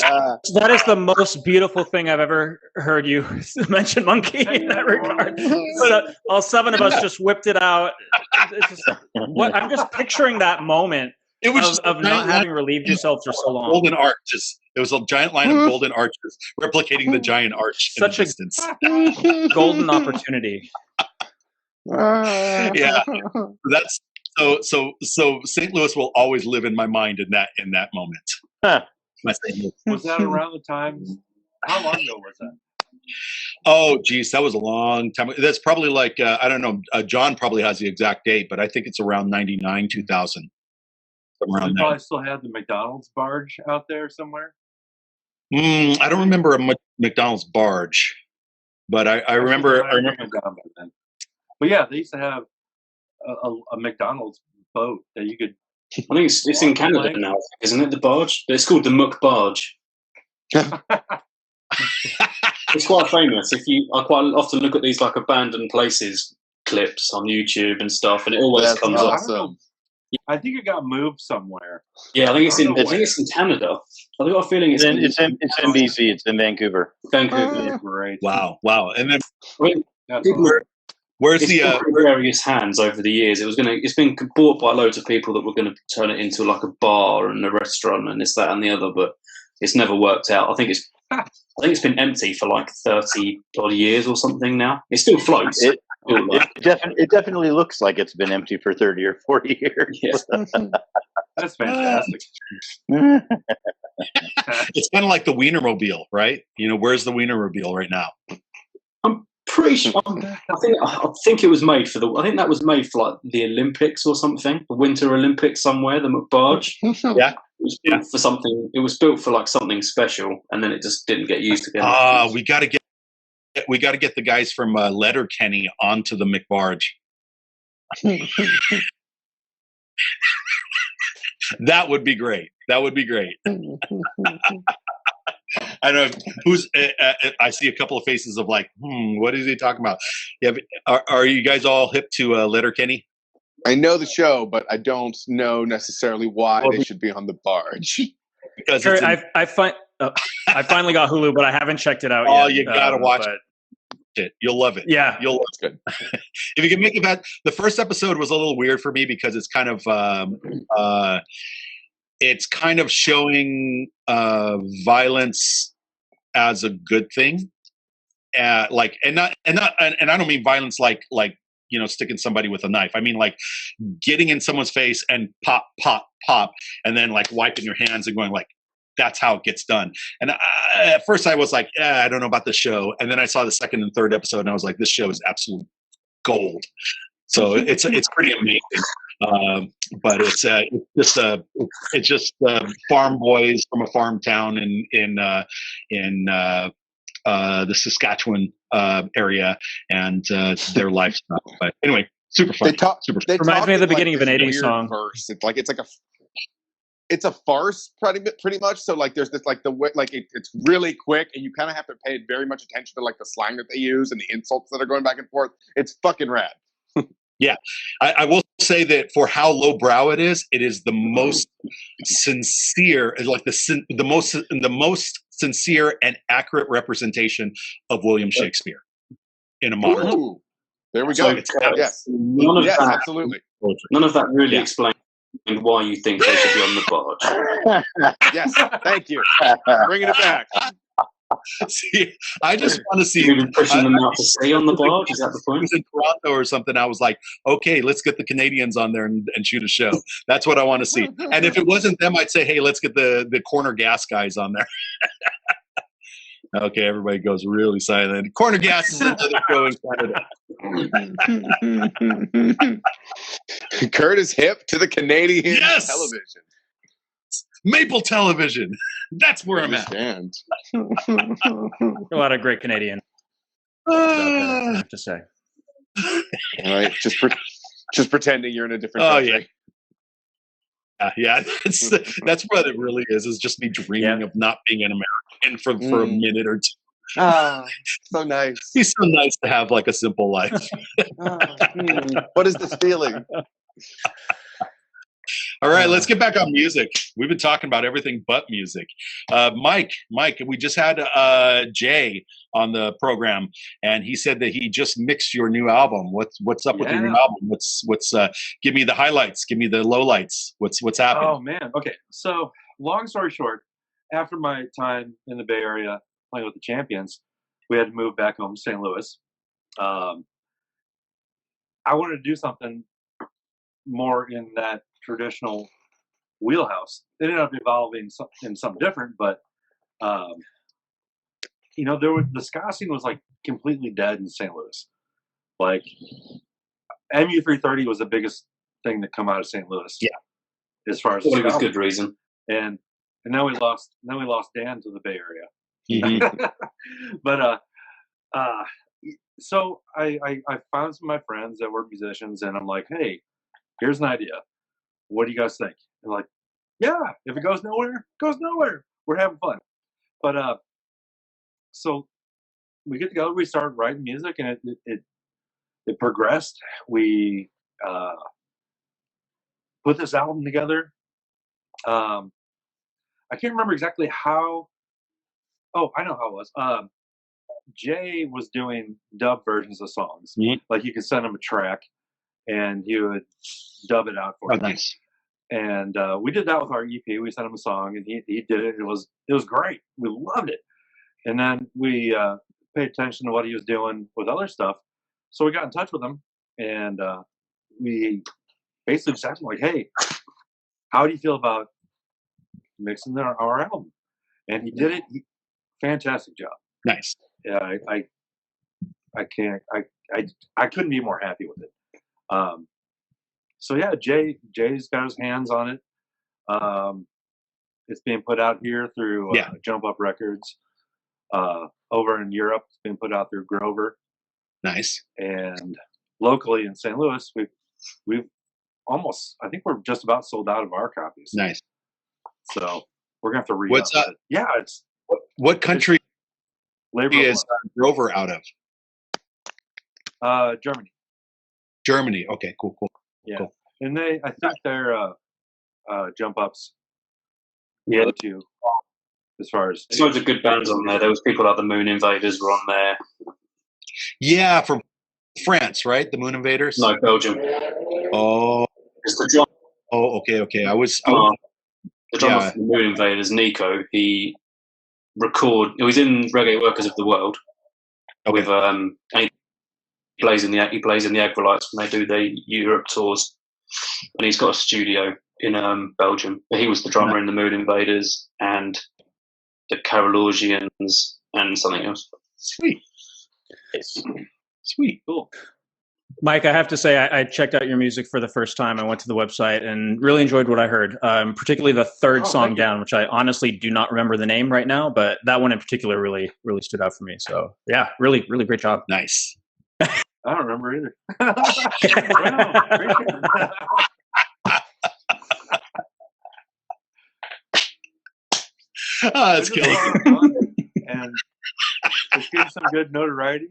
the most beautiful thing I've ever heard you mention, Monkey, in that regard. But all 7 of us just whipped it out. I'm just picturing that moment. It was of not having relieved yourself for so long. Golden arches. It was a giant line of golden arches replicating the giant arch. Such a golden opportunity. Yeah, that's. So St. Louis will always live in my mind in that moment. Huh. Was that around the time? How long ago was that? Oh, geez, that was a long time. That's probably like I don't know. John probably has the exact date, but I think it's around 99, 2000. You probably still had the McDonald's Barge out there somewhere. I don't remember a McDonald's Barge, but I remember. But yeah, they used to have a McDonald's boat that you could. I think it's in Canada now, isn't it? The barge. It's called the Muck Barge. It's quite famous. I quite often look at these like abandoned places clips on YouTube and stuff, and it always comes up. Awesome. I think it got moved somewhere. Yeah, I think it's in Canada. I've got a feeling it's in BC. It's in Vancouver. Vancouver. Great. Wow. And then where's the various hands over the years? It's been bought by loads of people that were going to turn it into like a bar and a restaurant and this, that, and the other, but it's never worked out. I think it's been empty for like 30 odd years or something now. It still floats. It definitely looks like it's been empty for 30 or 40 years. Yes. That's fantastic. It's kind of like the Wienermobile, right? Where's the Wienermobile right now? I'm pretty sure. I think it was made for I think that was made for like the Olympics or something, the Winter Olympics somewhere. The McBarge. Yeah. It was built for something. It was built for like something special, and then it just didn't get used again. We got to get the guys from Letterkenny onto the McBarge. That would be great. That would be great. I don't know who's. I see a couple of faces of like, what is he talking about? Yeah, are you guys all hip to Letterkenny? I know the show, but I don't know necessarily why they should be on the barge. Because Sure, I finally got Hulu, but I haven't checked it out yet. Oh, you gotta watch it. You'll love it. Yeah, you'll love it. If you can make it back, the first episode was a little weird for me because it's kind of showing violence as a good thing, and I don't mean violence like sticking somebody with a knife. I mean like getting in someone's face and pop, and then like wiping your hands and going like, that's how it gets done. And at first I was like, I don't know about the show. And then I saw the second and third episode and I was like, this show is absolute gold. So it's pretty amazing. But it's just farm boys from a farm town in the Saskatchewan area and their lifestyle. But anyway, super fun. It reminds me of the beginning of an 80s song. Verse. It's a farce pretty much. So like there's this like the way like it's really quick and you kind of have to pay very much attention to like the slang that they use and the insults that are going back and forth. It's fucking rad. Yeah, I will say that for how lowbrow it is the most sincere, like the most sincere and accurate representation of William Shakespeare in a modern. Ooh, there we go. Yes, absolutely. None of that really explains why you think they should be on the barge. Yes, thank you. Bringing it back. See, I just want to see. You've been pushing them out to stay on the barge. Is that the point? In Toronto or something, I was like, okay, let's get the Canadians on there and shoot a show. That's what I want to see. And if it wasn't them, I'd say, hey, let's get the corner gas guys on there. Okay, everybody goes really silent. Corner gas is another show in Canada. Kurt is hip to the Canadian television. Maple television. That's where I'm at. A lot of great Canadians I have to say. All right, just pretending you're in a different country. Yeah. That's what it really is just me dreaming of not being an American for a minute or two. Oh, so nice. He's so nice to have like a simple life. What is this feeling? All right, let's get back on music. We've been talking about everything but music. Mike, we just had Jay on the program, and he said that he just mixed your new album. What's up with your new album? What's give me the highlights, give me the lowlights. What's happening? Oh man, okay. So long story short, after my time in the Bay Area playing with the Champions, we had to move back home to St. Louis. I wanted to do something more in that traditional wheelhouse. It ended up evolving in something different, but the ska scene was like completely dead in St. Louis. Like MU330 was the biggest thing that come out of St. Louis. Yeah, as far as it was good reason. And now we lost Dan to the Bay Area. Mm-hmm. But so I found some of my friends that were musicians, and I'm like, hey, here's an idea. What do you guys think? And like, yeah, if it goes nowhere, it goes nowhere. We're having fun. But so we get together, we started writing music, and it progressed. We put this album together. I can't remember exactly how. Oh, I know how it was. Jay was doing dub versions of songs. Mm-hmm. Like you could send him a track, and he would dub it out for you. Nice. And we did that with our EP. We sent him a song, and he did it. It was great. We loved it. And then we paid attention to what he was doing with other stuff. So we got in touch with him, and we basically just asked him, like, hey, how do you feel about mixing our album? And he did it. Fantastic job. Nice. Yeah, I couldn't be more happy with it. So yeah, Jay's got his hands on it. It's being put out here through Jump Up Records. Over in Europe, it's been put out through Grover. Nice. And locally in St. Louis, we've I think we're just about sold out of our copies. Nice. So we're gonna have to re-up. What's up? Yeah, it's What country labor is Grover out of? Germany. Germany. Okay, cool. Yeah, cool. and I think their jump ups. Yeah. Too, as far as There's loads of good bands on there. There was people like the Moon Invaders were on there. Yeah, from France, right? The Moon Invaders. No, Belgium. Oh. It's the drummer. Oh, okay. The drummer for the Moon Invaders, Nico. He was in Reggae Workers of the World with and he plays in the Aggrolites when they do their Europe tours, and he's got a studio in Belgium. But he was the drummer in the Moon Invaders and the Carolorgians and something else. Sweet. Cool. Mike, I have to say, I checked out your music for the first time. I went to the website and really enjoyed what I heard, particularly the third song down, which I honestly do not remember the name right now, but that one in particular really, really stood out for me. So, yeah, really, really great job. Nice. I don't remember either. That's cool. And it's getting some good notoriety,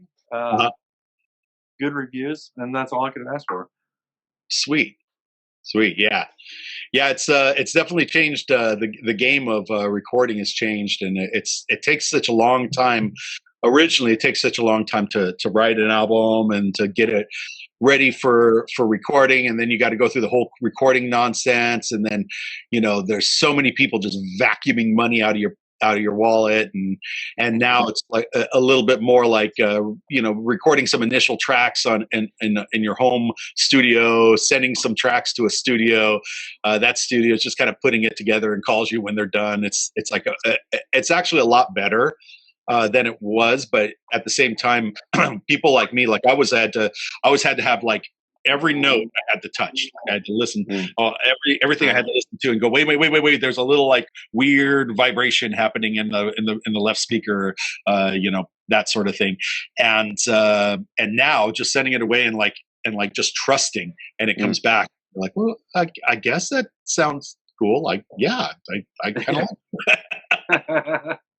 good reviews, and that's all I could ask for. Sweet, yeah. It's definitely changed. The game of recording has changed, and it takes such a long time. Originally, it takes such a long time to write an album and to get it ready for recording, and then you got to go through the whole recording nonsense, and then there's so many people just vacuuming money out of your wallet, and now it's like a little bit more like recording some initial tracks in your home studio, sending some tracks to a studio. That studio is just kind of putting it together and calls you when they're done. It's like it's actually a lot better than it was, but at the same time, people like me, like I always had to have like every note I had to touch. I had to listen. Everything I had to listen to and go, wait. There's a little like weird vibration happening in the left speaker, that sort of thing. And now just sending it away and just trusting, and it comes back. You're like, well, I guess that sounds cool. Like, yeah, I kind of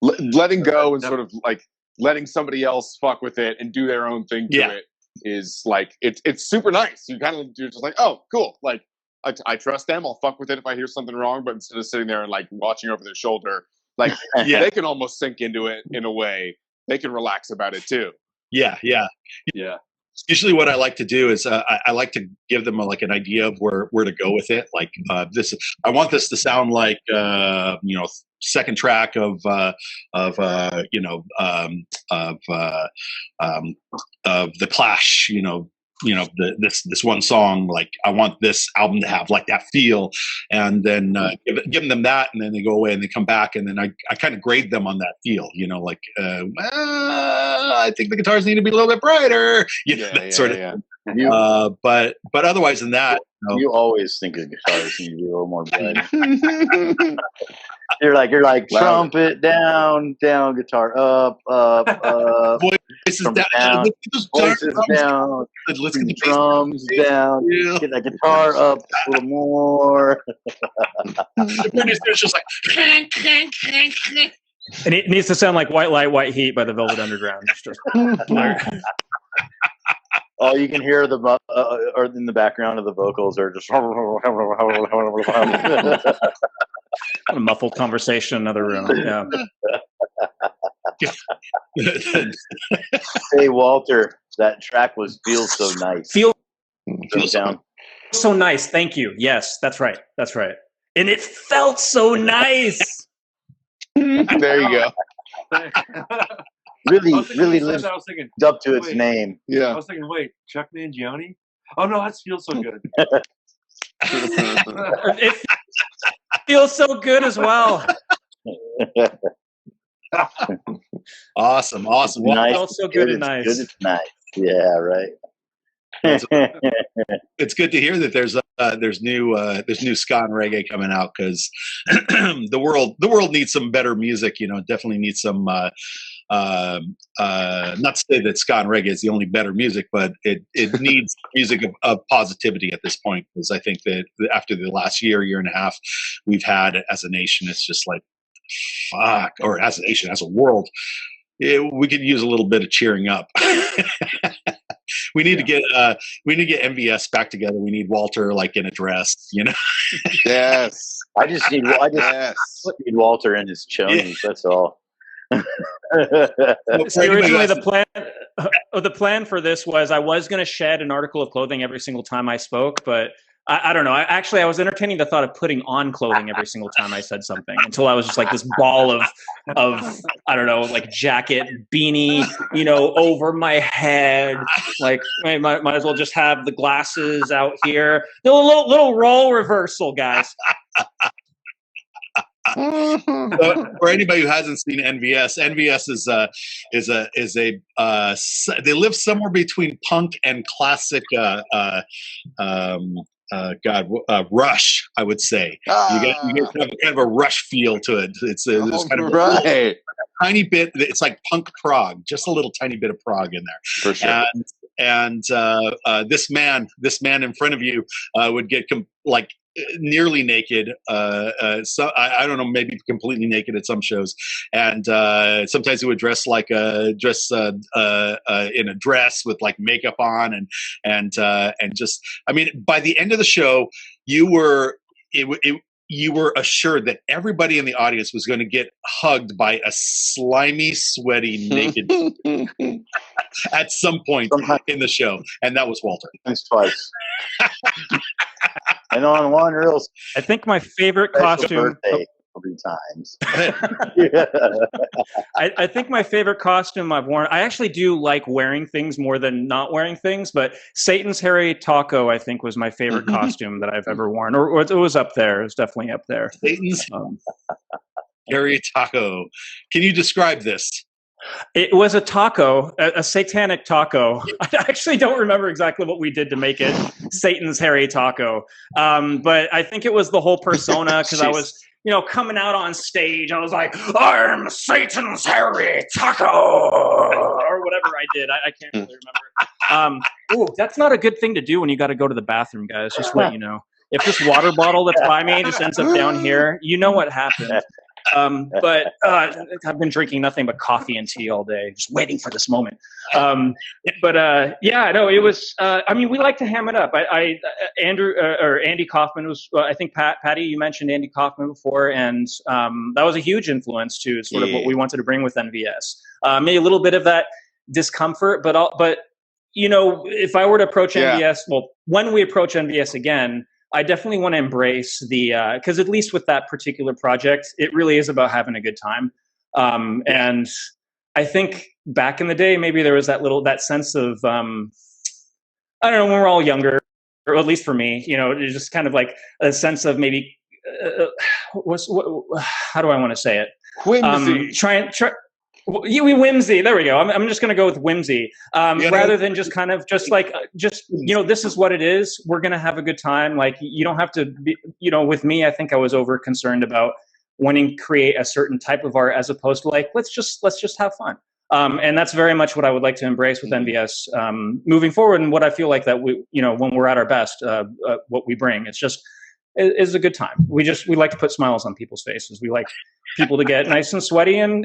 like letting go and sort of like letting somebody else fuck with it and do their own thing to it is like it's super nice. You're just like, oh, cool. Like I trust them. I'll fuck with it if I hear something wrong. But instead of sitting there and like watching over their shoulder, like they can almost sink into it in a way. They can relax about it too. Yeah. Usually what I like to do is I like to give them an idea of where to go with it. Like I want this to sound like second track of the Clash. This one song. Like I want this album to have like that feel, and then giving them that, and then they go away and they come back, and then I kind of grade them on that feel. I think the guitars need to be a little bit brighter. Sort of thing. But otherwise than that, you always think the guitars need to be a little more bright. You're like trumpet down, guitar up, voices down, voices down, listen to drums down, get that guitar up a little more. The producer's just like, And it needs to sound like White Light, White Heat by the Velvet Underground. Oh, you can hear or in the background of the vocals are just a muffled conversation in another room. Yeah. Hey, Walter, that track feels so nice. Feels down. So nice. Thank you. Yes, that's right. And it felt so nice. There you go. Really lives up to its name. Yeah. I was thinking, wait, Chuck Mangione? Oh no, that feels so good. It feels so good as well. Awesome. Well, Nice. Felt so good and nice. Good, it's nice. Yeah, right. It's good to hear that there's new ska and reggae coming out, because the world needs some better music. It definitely needs some. Not to say that ska and reggae is the only better music, but it needs music of positivity at this point, because I think that after the last year and a half we've had as a nation, it's just like, fuck, or as a nation, as a world, we could use a little bit of cheering up. We need to get MVS back together. We need Walter like in a dress, Yes. I just need Walter in his chonies. That's all. So originally the plan for this was I was going to shed an article of clothing every single time I spoke, but I don't know. I was entertaining the thought of putting on clothing every single time I said something, until I was just like this ball of I don't know, like jacket, beanie, over my head. Like might as well just have the glasses out here. Little role reversal, guys. For anybody who hasn't seen NVS is they live somewhere between punk and classic Rush, I would say. You get kind of a Rush feel to it. It's kind of a tiny bit. It's like punk prog, just a little tiny bit of prog in there. For sure. And this man in front of you would get nearly naked. So I don't know, maybe completely naked at some shows, and sometimes he would dress in a dress with like makeup on, and just, I mean, by the end of the show, you were assured that everybody in the audience was going to get hugged by a slimy, sweaty, naked at some point in the show, and that was Walter. Thanks twice. And on one real, I think my favorite costume. Birthday, 3 times. I think my favorite costume I've worn. I actually do like wearing things more than not wearing things, but Satan's hairy taco, I think, was my favorite costume that I've ever worn, or it was up there. It was definitely up there. Satan's hairy taco. Can you describe this? It was a taco, a satanic taco. I actually don't remember exactly what we did to make it Satan's hairy taco. But I think it was the whole persona, because I was, coming out on stage. I was like, I'm Satan's hairy taco, or whatever I did. I can't really remember. That's not a good thing to do when you got to go to the bathroom, guys. Just let you know. If this water bottle that's by me just ends up down here, you know what happened. But I've been drinking nothing but coffee and tea all day, just waiting for this moment. It was. I mean, we like to ham it up. Andy Kaufmann was. I think Patty, you mentioned Andy Kaufmann before, and that was a huge influence to sort of what we wanted to bring with NVS. Maybe a little bit of that discomfort, but if I were to approach NVS, when we approach NVS again, I definitely want to embrace because at least with that particular project, it really is about having a good time. And I think back in the day, maybe there was that sense of, I don't know, when we're all younger, or at least for me, it's just kind of like a sense of maybe, how do I want to say it? Whimsy. Whimsy. There we go. I'm just going to go with whimsy, rather than just kind of just this is what it is. We're going to have a good time. Like, you don't have to be, with me, I think I was over concerned about wanting to create a certain type of art as opposed to like, let's just have fun. And that's very much what I would like to embrace with NVS moving forward. And what I feel like that we, when we're at our best, what we bring, is a good time. We like to put smiles on people's faces. We like people to get nice and sweaty and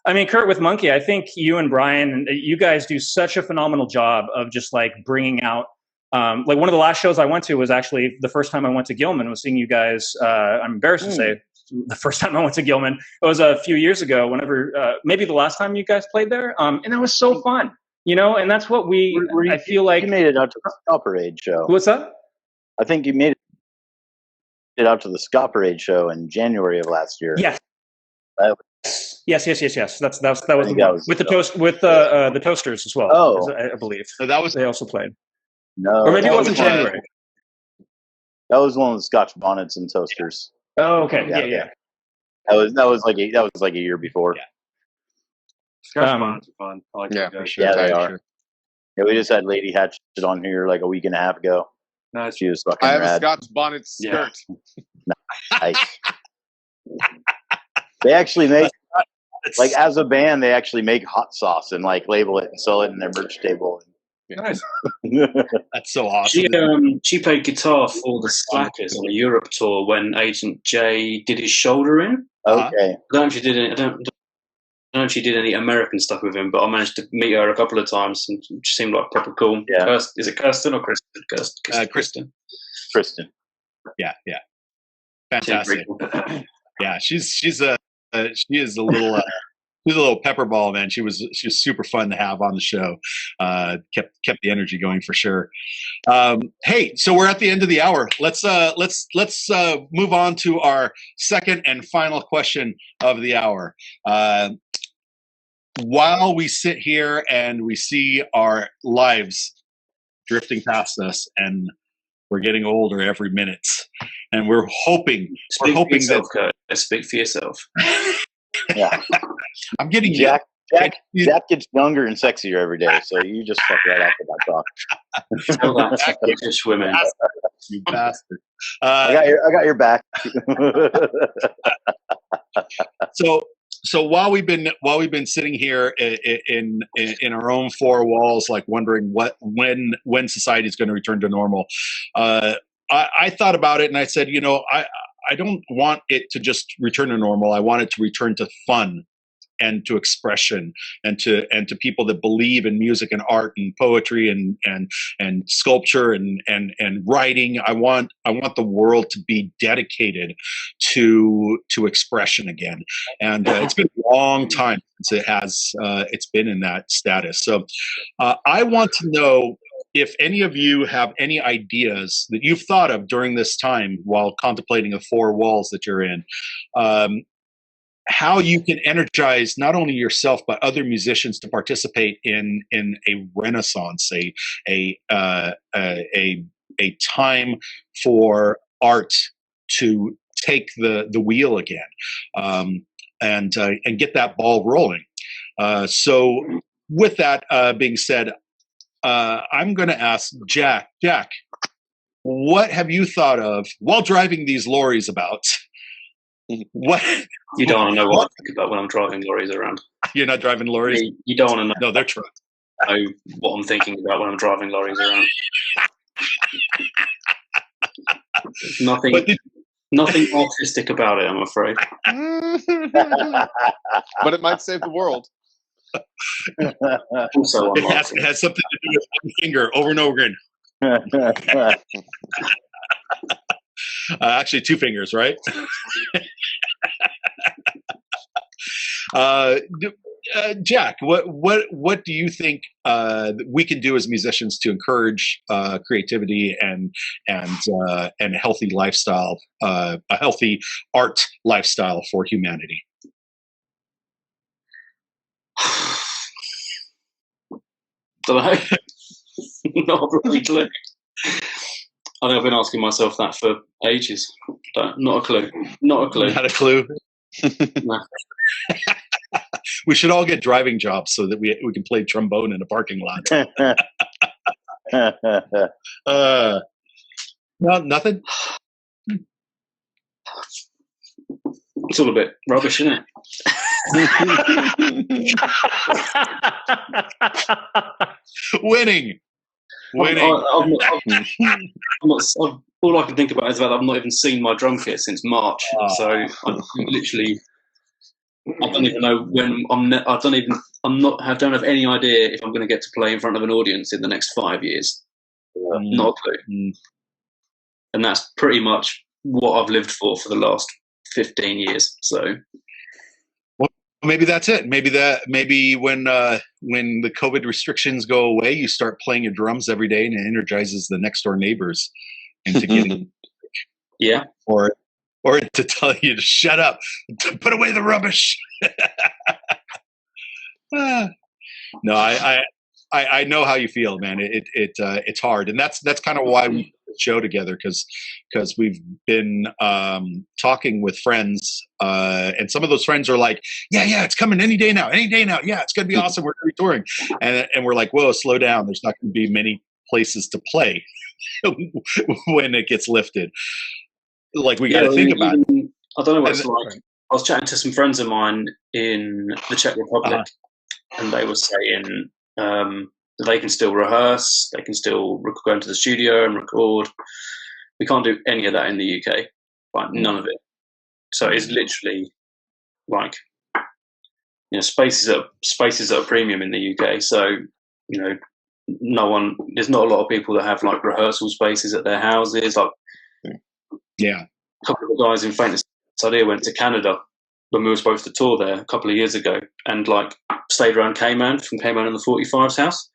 I mean, Kurt with Monkey, I think you and Brian, you guys do such a phenomenal job of just like bringing out, like one of the last shows I went to was actually the first time I went to Gilman was seeing you guys. I'm embarrassed to say the first time I went to Gilman, it was a few years ago, maybe the last time you guys played there. And it was so fun. And that's what I feel like. You made it out to the Ska Parade show. What's that? I think you made it out to the Ska Parade show in January of last year. Yes. Yes. That was with the Toasters as well. Oh, I believe. So that was they also played. No, or maybe it wasn't January. That was one of the Scotch Bonnets and Toasters. Oh, okay. Yeah. That was like a year before. Yeah. Scotch Bonnets are fun. I like for sure. Yeah, they are. Yeah, we just had Lady Hatchet on here like a week and a half ago. Nice. She was fucking I have a rad. Scotch bonnet skirt. Nice. They actually make, like, as a band, they actually make hot sauce and like label it and sell it in their merch table. Nice. That's so awesome. She played guitar for the Slackers on a Europe tour when Agent J did his shoulder in. Okay. I don't know if she did any. I don't know if she did any American stuff with him, but I managed to meet her a couple of times, and she seemed like proper cool. Yeah. Is it Kirsten or Kristen? Kristen. Kristen. Yeah. Fantastic. Yeah, she is a little she's a little pepper ball, man. She was super fun to have on the show. Kept the energy going for sure. Hey, so we're at the end of the hour. Let's move on to our second and final question of the hour. While we sit here and we see our lives drifting past us, and we're getting older every minute, and we're hoping yourself, Kurt. Speak for yourself. Yeah. I'm getting Jack gets younger and sexier every day, so you just fuck right off with that talk. Tell that to British women. You bastard. I got your back. So while we've been sitting here in our own four walls, like wondering when society is going to return to normal, I thought about it and I said, I don't want it to just return to normal. I want it to return to fun and to expression and to people that believe in music and art and poetry and sculpture and writing. I want the world to be dedicated to expression again. And it's been a long time since it's been in that status. So I want to know if any of you have any ideas that you've thought of during this time while contemplating the four walls that you're in, how you can energize not only yourself but other musicians to participate in a renaissance, a time for art to take the wheel again, and get that ball rolling. So with that being said, I'm going to ask Jack. Jack, what have you thought of while driving these lorries about? What you don't want to know what I think about when I'm driving lorries around. You're not driving lorries? You don't want to know. No, they're trucks. Know what I'm thinking about when I'm driving lorries around. Nothing artistic about it, I'm afraid. But it might save the world. Also, it has something to do with one finger over and over again. Actually, two fingers, right? Jack, what do you think we can do as musicians to encourage creativity and a healthy lifestyle, a healthy art lifestyle for humanity? Don't know. Not really clue. I think I've been asking myself that for ages. Not a clue. Not a clue. Not a clue. No. We should all get driving jobs so that we can play trombone in a parking lot. No, nothing. It's all a bit rubbish, isn't it? Winning. All I can think about is that I've not even seen my drum kit since March. So I don't even know when I don't have any idea if I'm going to get to play in front of an audience in the next 5 years. Not a clue. And that's pretty much what I've lived for the last 15 years. So. Maybe that's it. Maybe when the COVID restrictions go away, you start playing your drums every day, and it energizes the next door neighbors into getting, yeah, or to tell you to shut up, to put away the rubbish. No, I know how you feel, man. It's hard, and that's kind of why show together because we've been talking with friends, and some of those friends are like, yeah, it's coming any day now. Yeah, it's gonna be awesome. We're gonna be touring, and we're like, whoa, slow down. There's not gonna be many places to play when it gets lifted. Like we got to think about it. I don't know what it's like. I was chatting to some friends of mine in the Czech Republic, and they were saying they can still rehearse, they can still go into the studio and record. We can't do any of that in the UK, like none of it. So it's literally like, you know, spaces at a premium in the UK. So, you know, there's not a lot of people that have like rehearsal spaces at their houses. Like, yeah, a couple of the guys in Faintness Idea went to Canada when we were supposed to tour there a couple of years ago, and like stayed around K-Man from K-Man and the 45's house.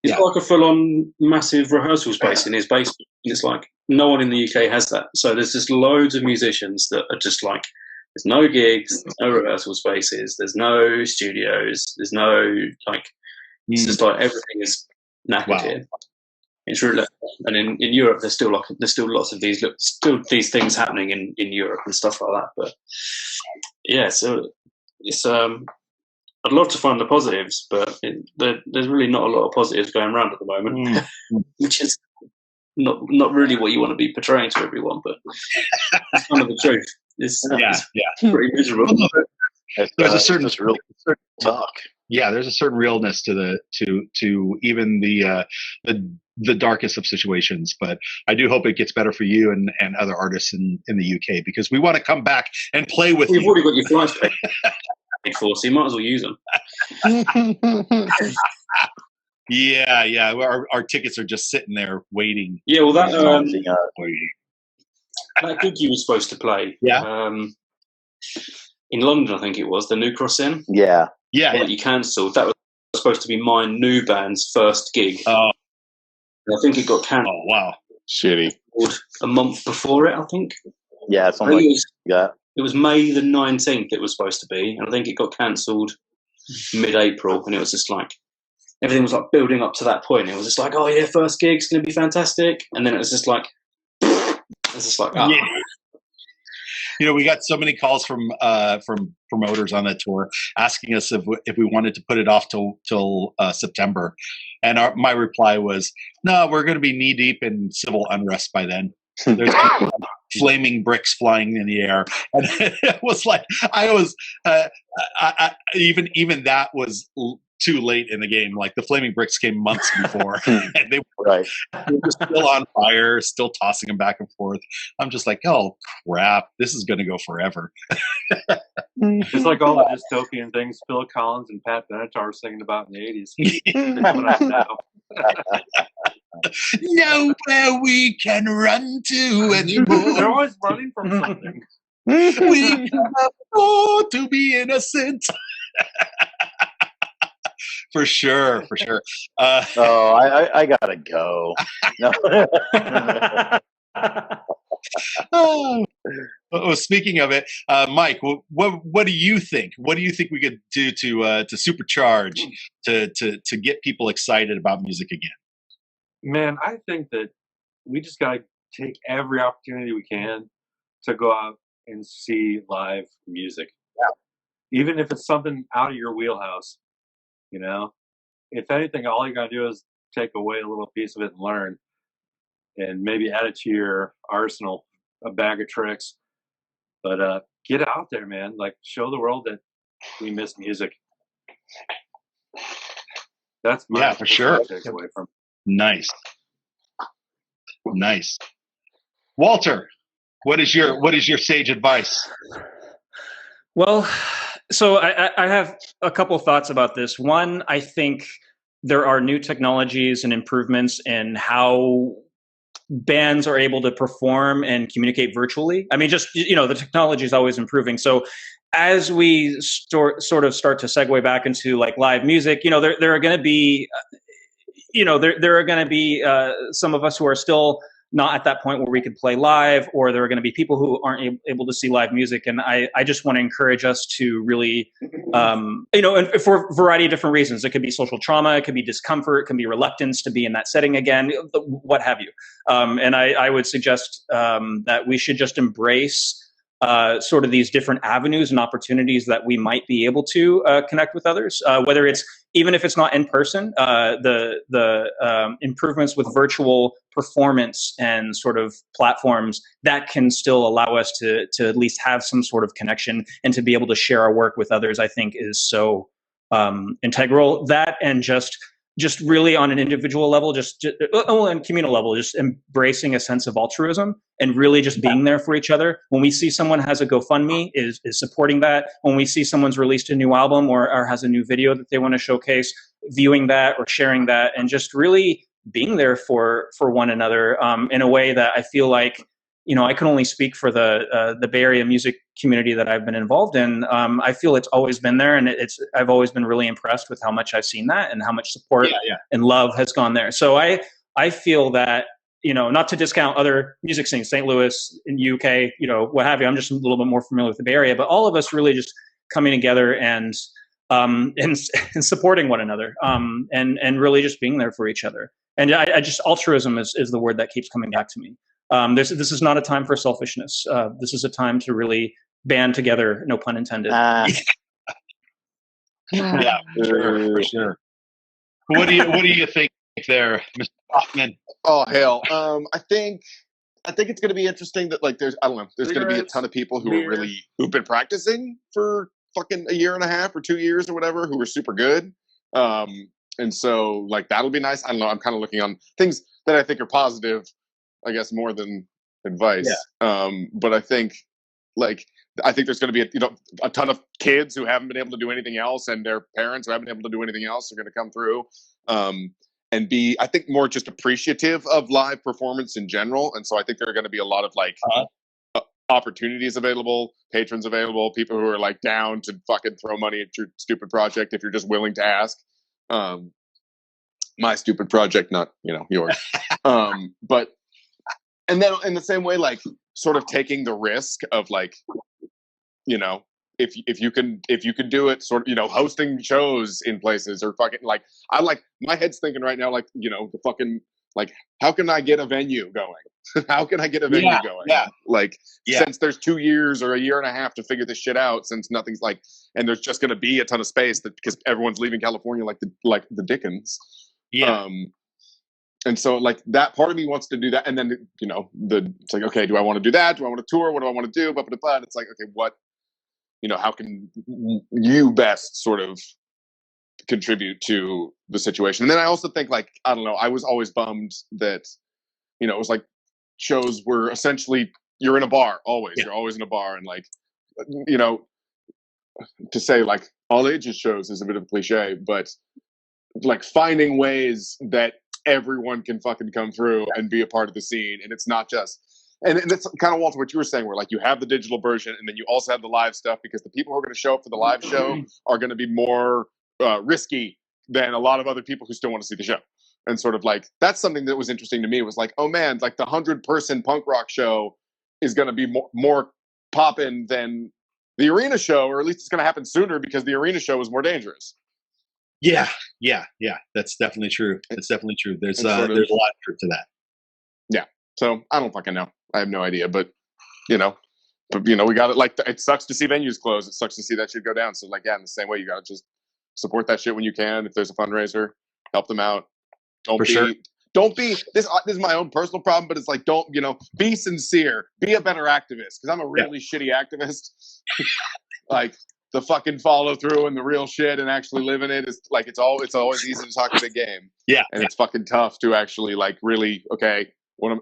He's got like a full-on massive rehearsal space in his basement. And it's like no one in the UK has that. So there's just loads of musicians that are just like, there's no gigs, there's no rehearsal spaces, there's no studios, there's no like, it's just like everything is knackered here. It's really, and in Europe there's still lots of these things happening in Europe and stuff like that. But yeah, so it's I'd love to find the positives, but there's really not a lot of positives going around at the moment, which is not really what you want to be portraying to everyone. But it's kind of the truth. It's pretty miserable. There's a certain real talk. Yeah, there's a certain realness to even the darkest of situations, but I do hope it gets better for you and other artists in the UK, because we want to come back and play with you. You've already got your flights paid for, so you might as well use them. Yeah. Our tickets are just sitting there waiting. Yeah, well, that gig you were supposed to play. Yeah. In London, I think it was the New Cross Inn. Yeah. That you cancelled. That was supposed to be my new band's first gig. Oh. I think it got cancelled. Oh, wow. Shitty. A month before it, I think. Yeah, something like that. It was May the 19th it was supposed to be, and I think it got cancelled mid-April, and it was just like, everything was like building up to that point. It was just like, oh yeah, first gig's going to be fantastic. And then it was just like, oh. Yeah. You know, we got so many calls from promoters on that tour asking us if we wanted to put it off till September, and my reply was, no, we're going to be knee deep in civil unrest by then. There's flaming bricks flying in the air, and it was like even that was too late in the game. Like the flaming bricks came months before, and they were still on fire, still tossing them back and forth. I'm just like, oh crap, this is going to go forever. It's like all the dystopian things Phil Collins and Pat Benatar were singing about in the 80s. Nowhere we can run to anymore. They're always running from something. We can afford to be innocent. For sure. I gotta go. No. Oh, speaking of it, Mike, what do you think? What do you think we could do to supercharge to get people excited about music again? Man, I think that we just got to take every opportunity we can to go out and see live music. Yeah. Even if it's something out of your wheelhouse, you know? If anything, all you got to do is take away a little piece of it and learn, and maybe add it to your arsenal, a bag of tricks. But get out there, man. Like, show the world that we miss music. That's my for sure. Takeaway from. Nice. Walter, what is your sage advice? Well, so I have a couple thoughts about this. One, I think there are new technologies and improvements in how bands are able to perform and communicate virtually. I mean, just, the technology is always improving. So as we sort of start to segue back into like live music, there are going to be, there are going to be some of us who are still not at that point where we could play live, or there are going to be people who aren't able to see live music. And I just want to encourage us to really, and for a variety of different reasons. It could be social trauma, it could be discomfort, it can be reluctance to be in that setting again, what have you. And I would suggest that we should just embrace sort of these different avenues and opportunities that we might be able to connect with others, whether it's, even if it's not in person, the improvements with virtual performance and sort of platforms that can still allow us to at least have some sort of connection and to be able to share our work with others, I think is so integral. That, and just really on an individual level, and communal level, just embracing a sense of altruism and really just being there for each other. When we see someone has a GoFundMe, is supporting that. When we see someone's released a new album or has a new video that they want to showcase, viewing that or sharing that, and just really being there for one another in a way that I feel like, I can only speak for the Bay Area music community that I've been involved in. I feel it's always been there, and I've always been really impressed with how much I've seen that and how much support and love has gone there. So I feel that, not to discount other music scenes, St. Louis, in UK, what have you. I'm just a little bit more familiar with the Bay Area, but all of us really just coming together and supporting one another, and really just being there for each other. And I just, altruism is the word that keeps coming back to me. This is not a time for selfishness. This is a time to really band together, no pun intended. Yeah, for sure. What do you think there, Mr. Kaufmann? Oh hell, I think it's going to be interesting that there's going to be a ton of people who've been practicing for fucking a year and a half or 2 years or whatever, who are super good. And so that'll be nice. I don't know. I'm kind of looking on things that I think are positive, I guess, more than advice. Yeah. But I think there's going to be a ton of kids who haven't been able to do anything else, and their parents who haven't been able to do anything else are going to come through, and be, I think, more just appreciative of live performance in general. And so I think there are going to be a lot of opportunities available, patrons available, people who are down to fucking throw money at your stupid project if you're just willing to ask. My stupid project, not yours. But and then in the same way, sort of taking the risk of if you can do it, sort of hosting shows in places, or fucking my head's thinking right now the fucking how can I get a venue going? How can I get a venue going? Yeah. Since there's 2 years or a year and a half to figure this shit out, since nothing's and there's just going to be a ton of space because everyone's leaving California like the Dickens. Yeah. And so that part of me wants to do that. And then, it's okay, do I want to do that? Do I want to tour? What do I want to do? But it's okay, what, how can you best sort of contribute to the situation? And then I also think I don't know, I was always bummed that, it was shows were essentially, you're in a bar always. Yeah. You're always in a bar. And to say all ages shows is a bit of a cliche, but finding ways that everyone can fucking come through and be a part of the scene. And it's not just, and it's kind of, Walter, what you were saying, where you have the digital version and then you also have the live stuff, because the people who are going to show up for the live show are going to be more risky than a lot of other people who still want to see the show. And sort of that's something that was interesting to me, was oh man, the 100-person punk rock show is going to be more poppin' than the arena show, or at least it's going to happen sooner because the arena show is more dangerous. Yeah. That's definitely true. There's a lot of truth to that. Yeah. So I don't fucking know. I have no idea, but we got it. It sucks to see venues close. It sucks to see that shit go down. So in the same way, you got to just support that shit when you can. If there's a fundraiser, help them out. Don't be this is my own personal problem, but it's don't, be sincere, be a better activist. Cause I'm a really shitty activist. The fucking follow through and the real shit and actually living it is it's always easy to talk a big game. Yeah. And it's fucking tough to actually really, okay, what am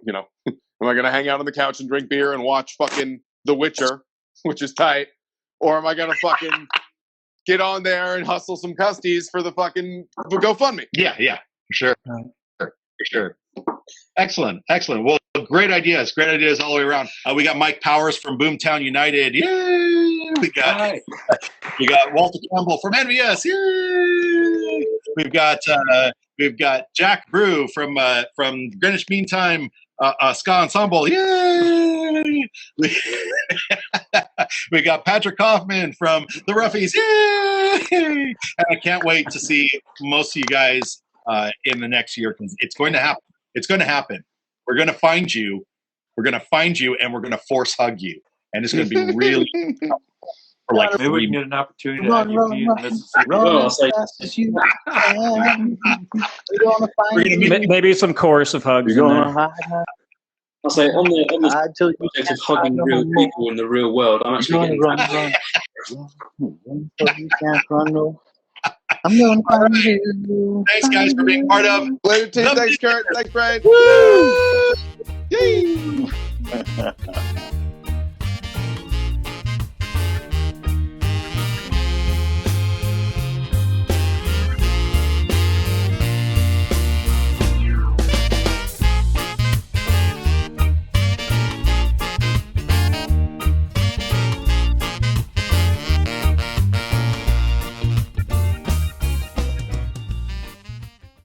I going to hang out on the couch and drink beer and watch fucking The Witcher, which is tight? Or am I going to fucking get on there and hustle some custies for the fucking GoFundMe? Yeah. For sure. Excellent. Well, great ideas all the way around. We got Mike Powers from Boomtown United. Yay! We got Walter Campbell from NVS. Yay! We've got Jack Brew from Greenwich Meantime ska ensemble. Yay! We got Patrick Kaufmann from the Roughies. Yay! And I can't wait to see most of you guys in the next year because it's going to happen. It's going to happen. We're going to find you. We're going to find you, and we're going to force hug you. And it's going to be really for like Maybe we 3 can get an opportunity to have you be in Mississippi. Well, I'll say, Maybe some chorus of hugs. You're in gonna there. hide. I'll say on the I tell you, subject of hugging real people in the real world, I'm actually getting run. You can't run, no. I'm gonna find you. Thanks, guys, for being part of. Later, team. Thanks, Kurt. Thanks, Brian. Woo! Yay!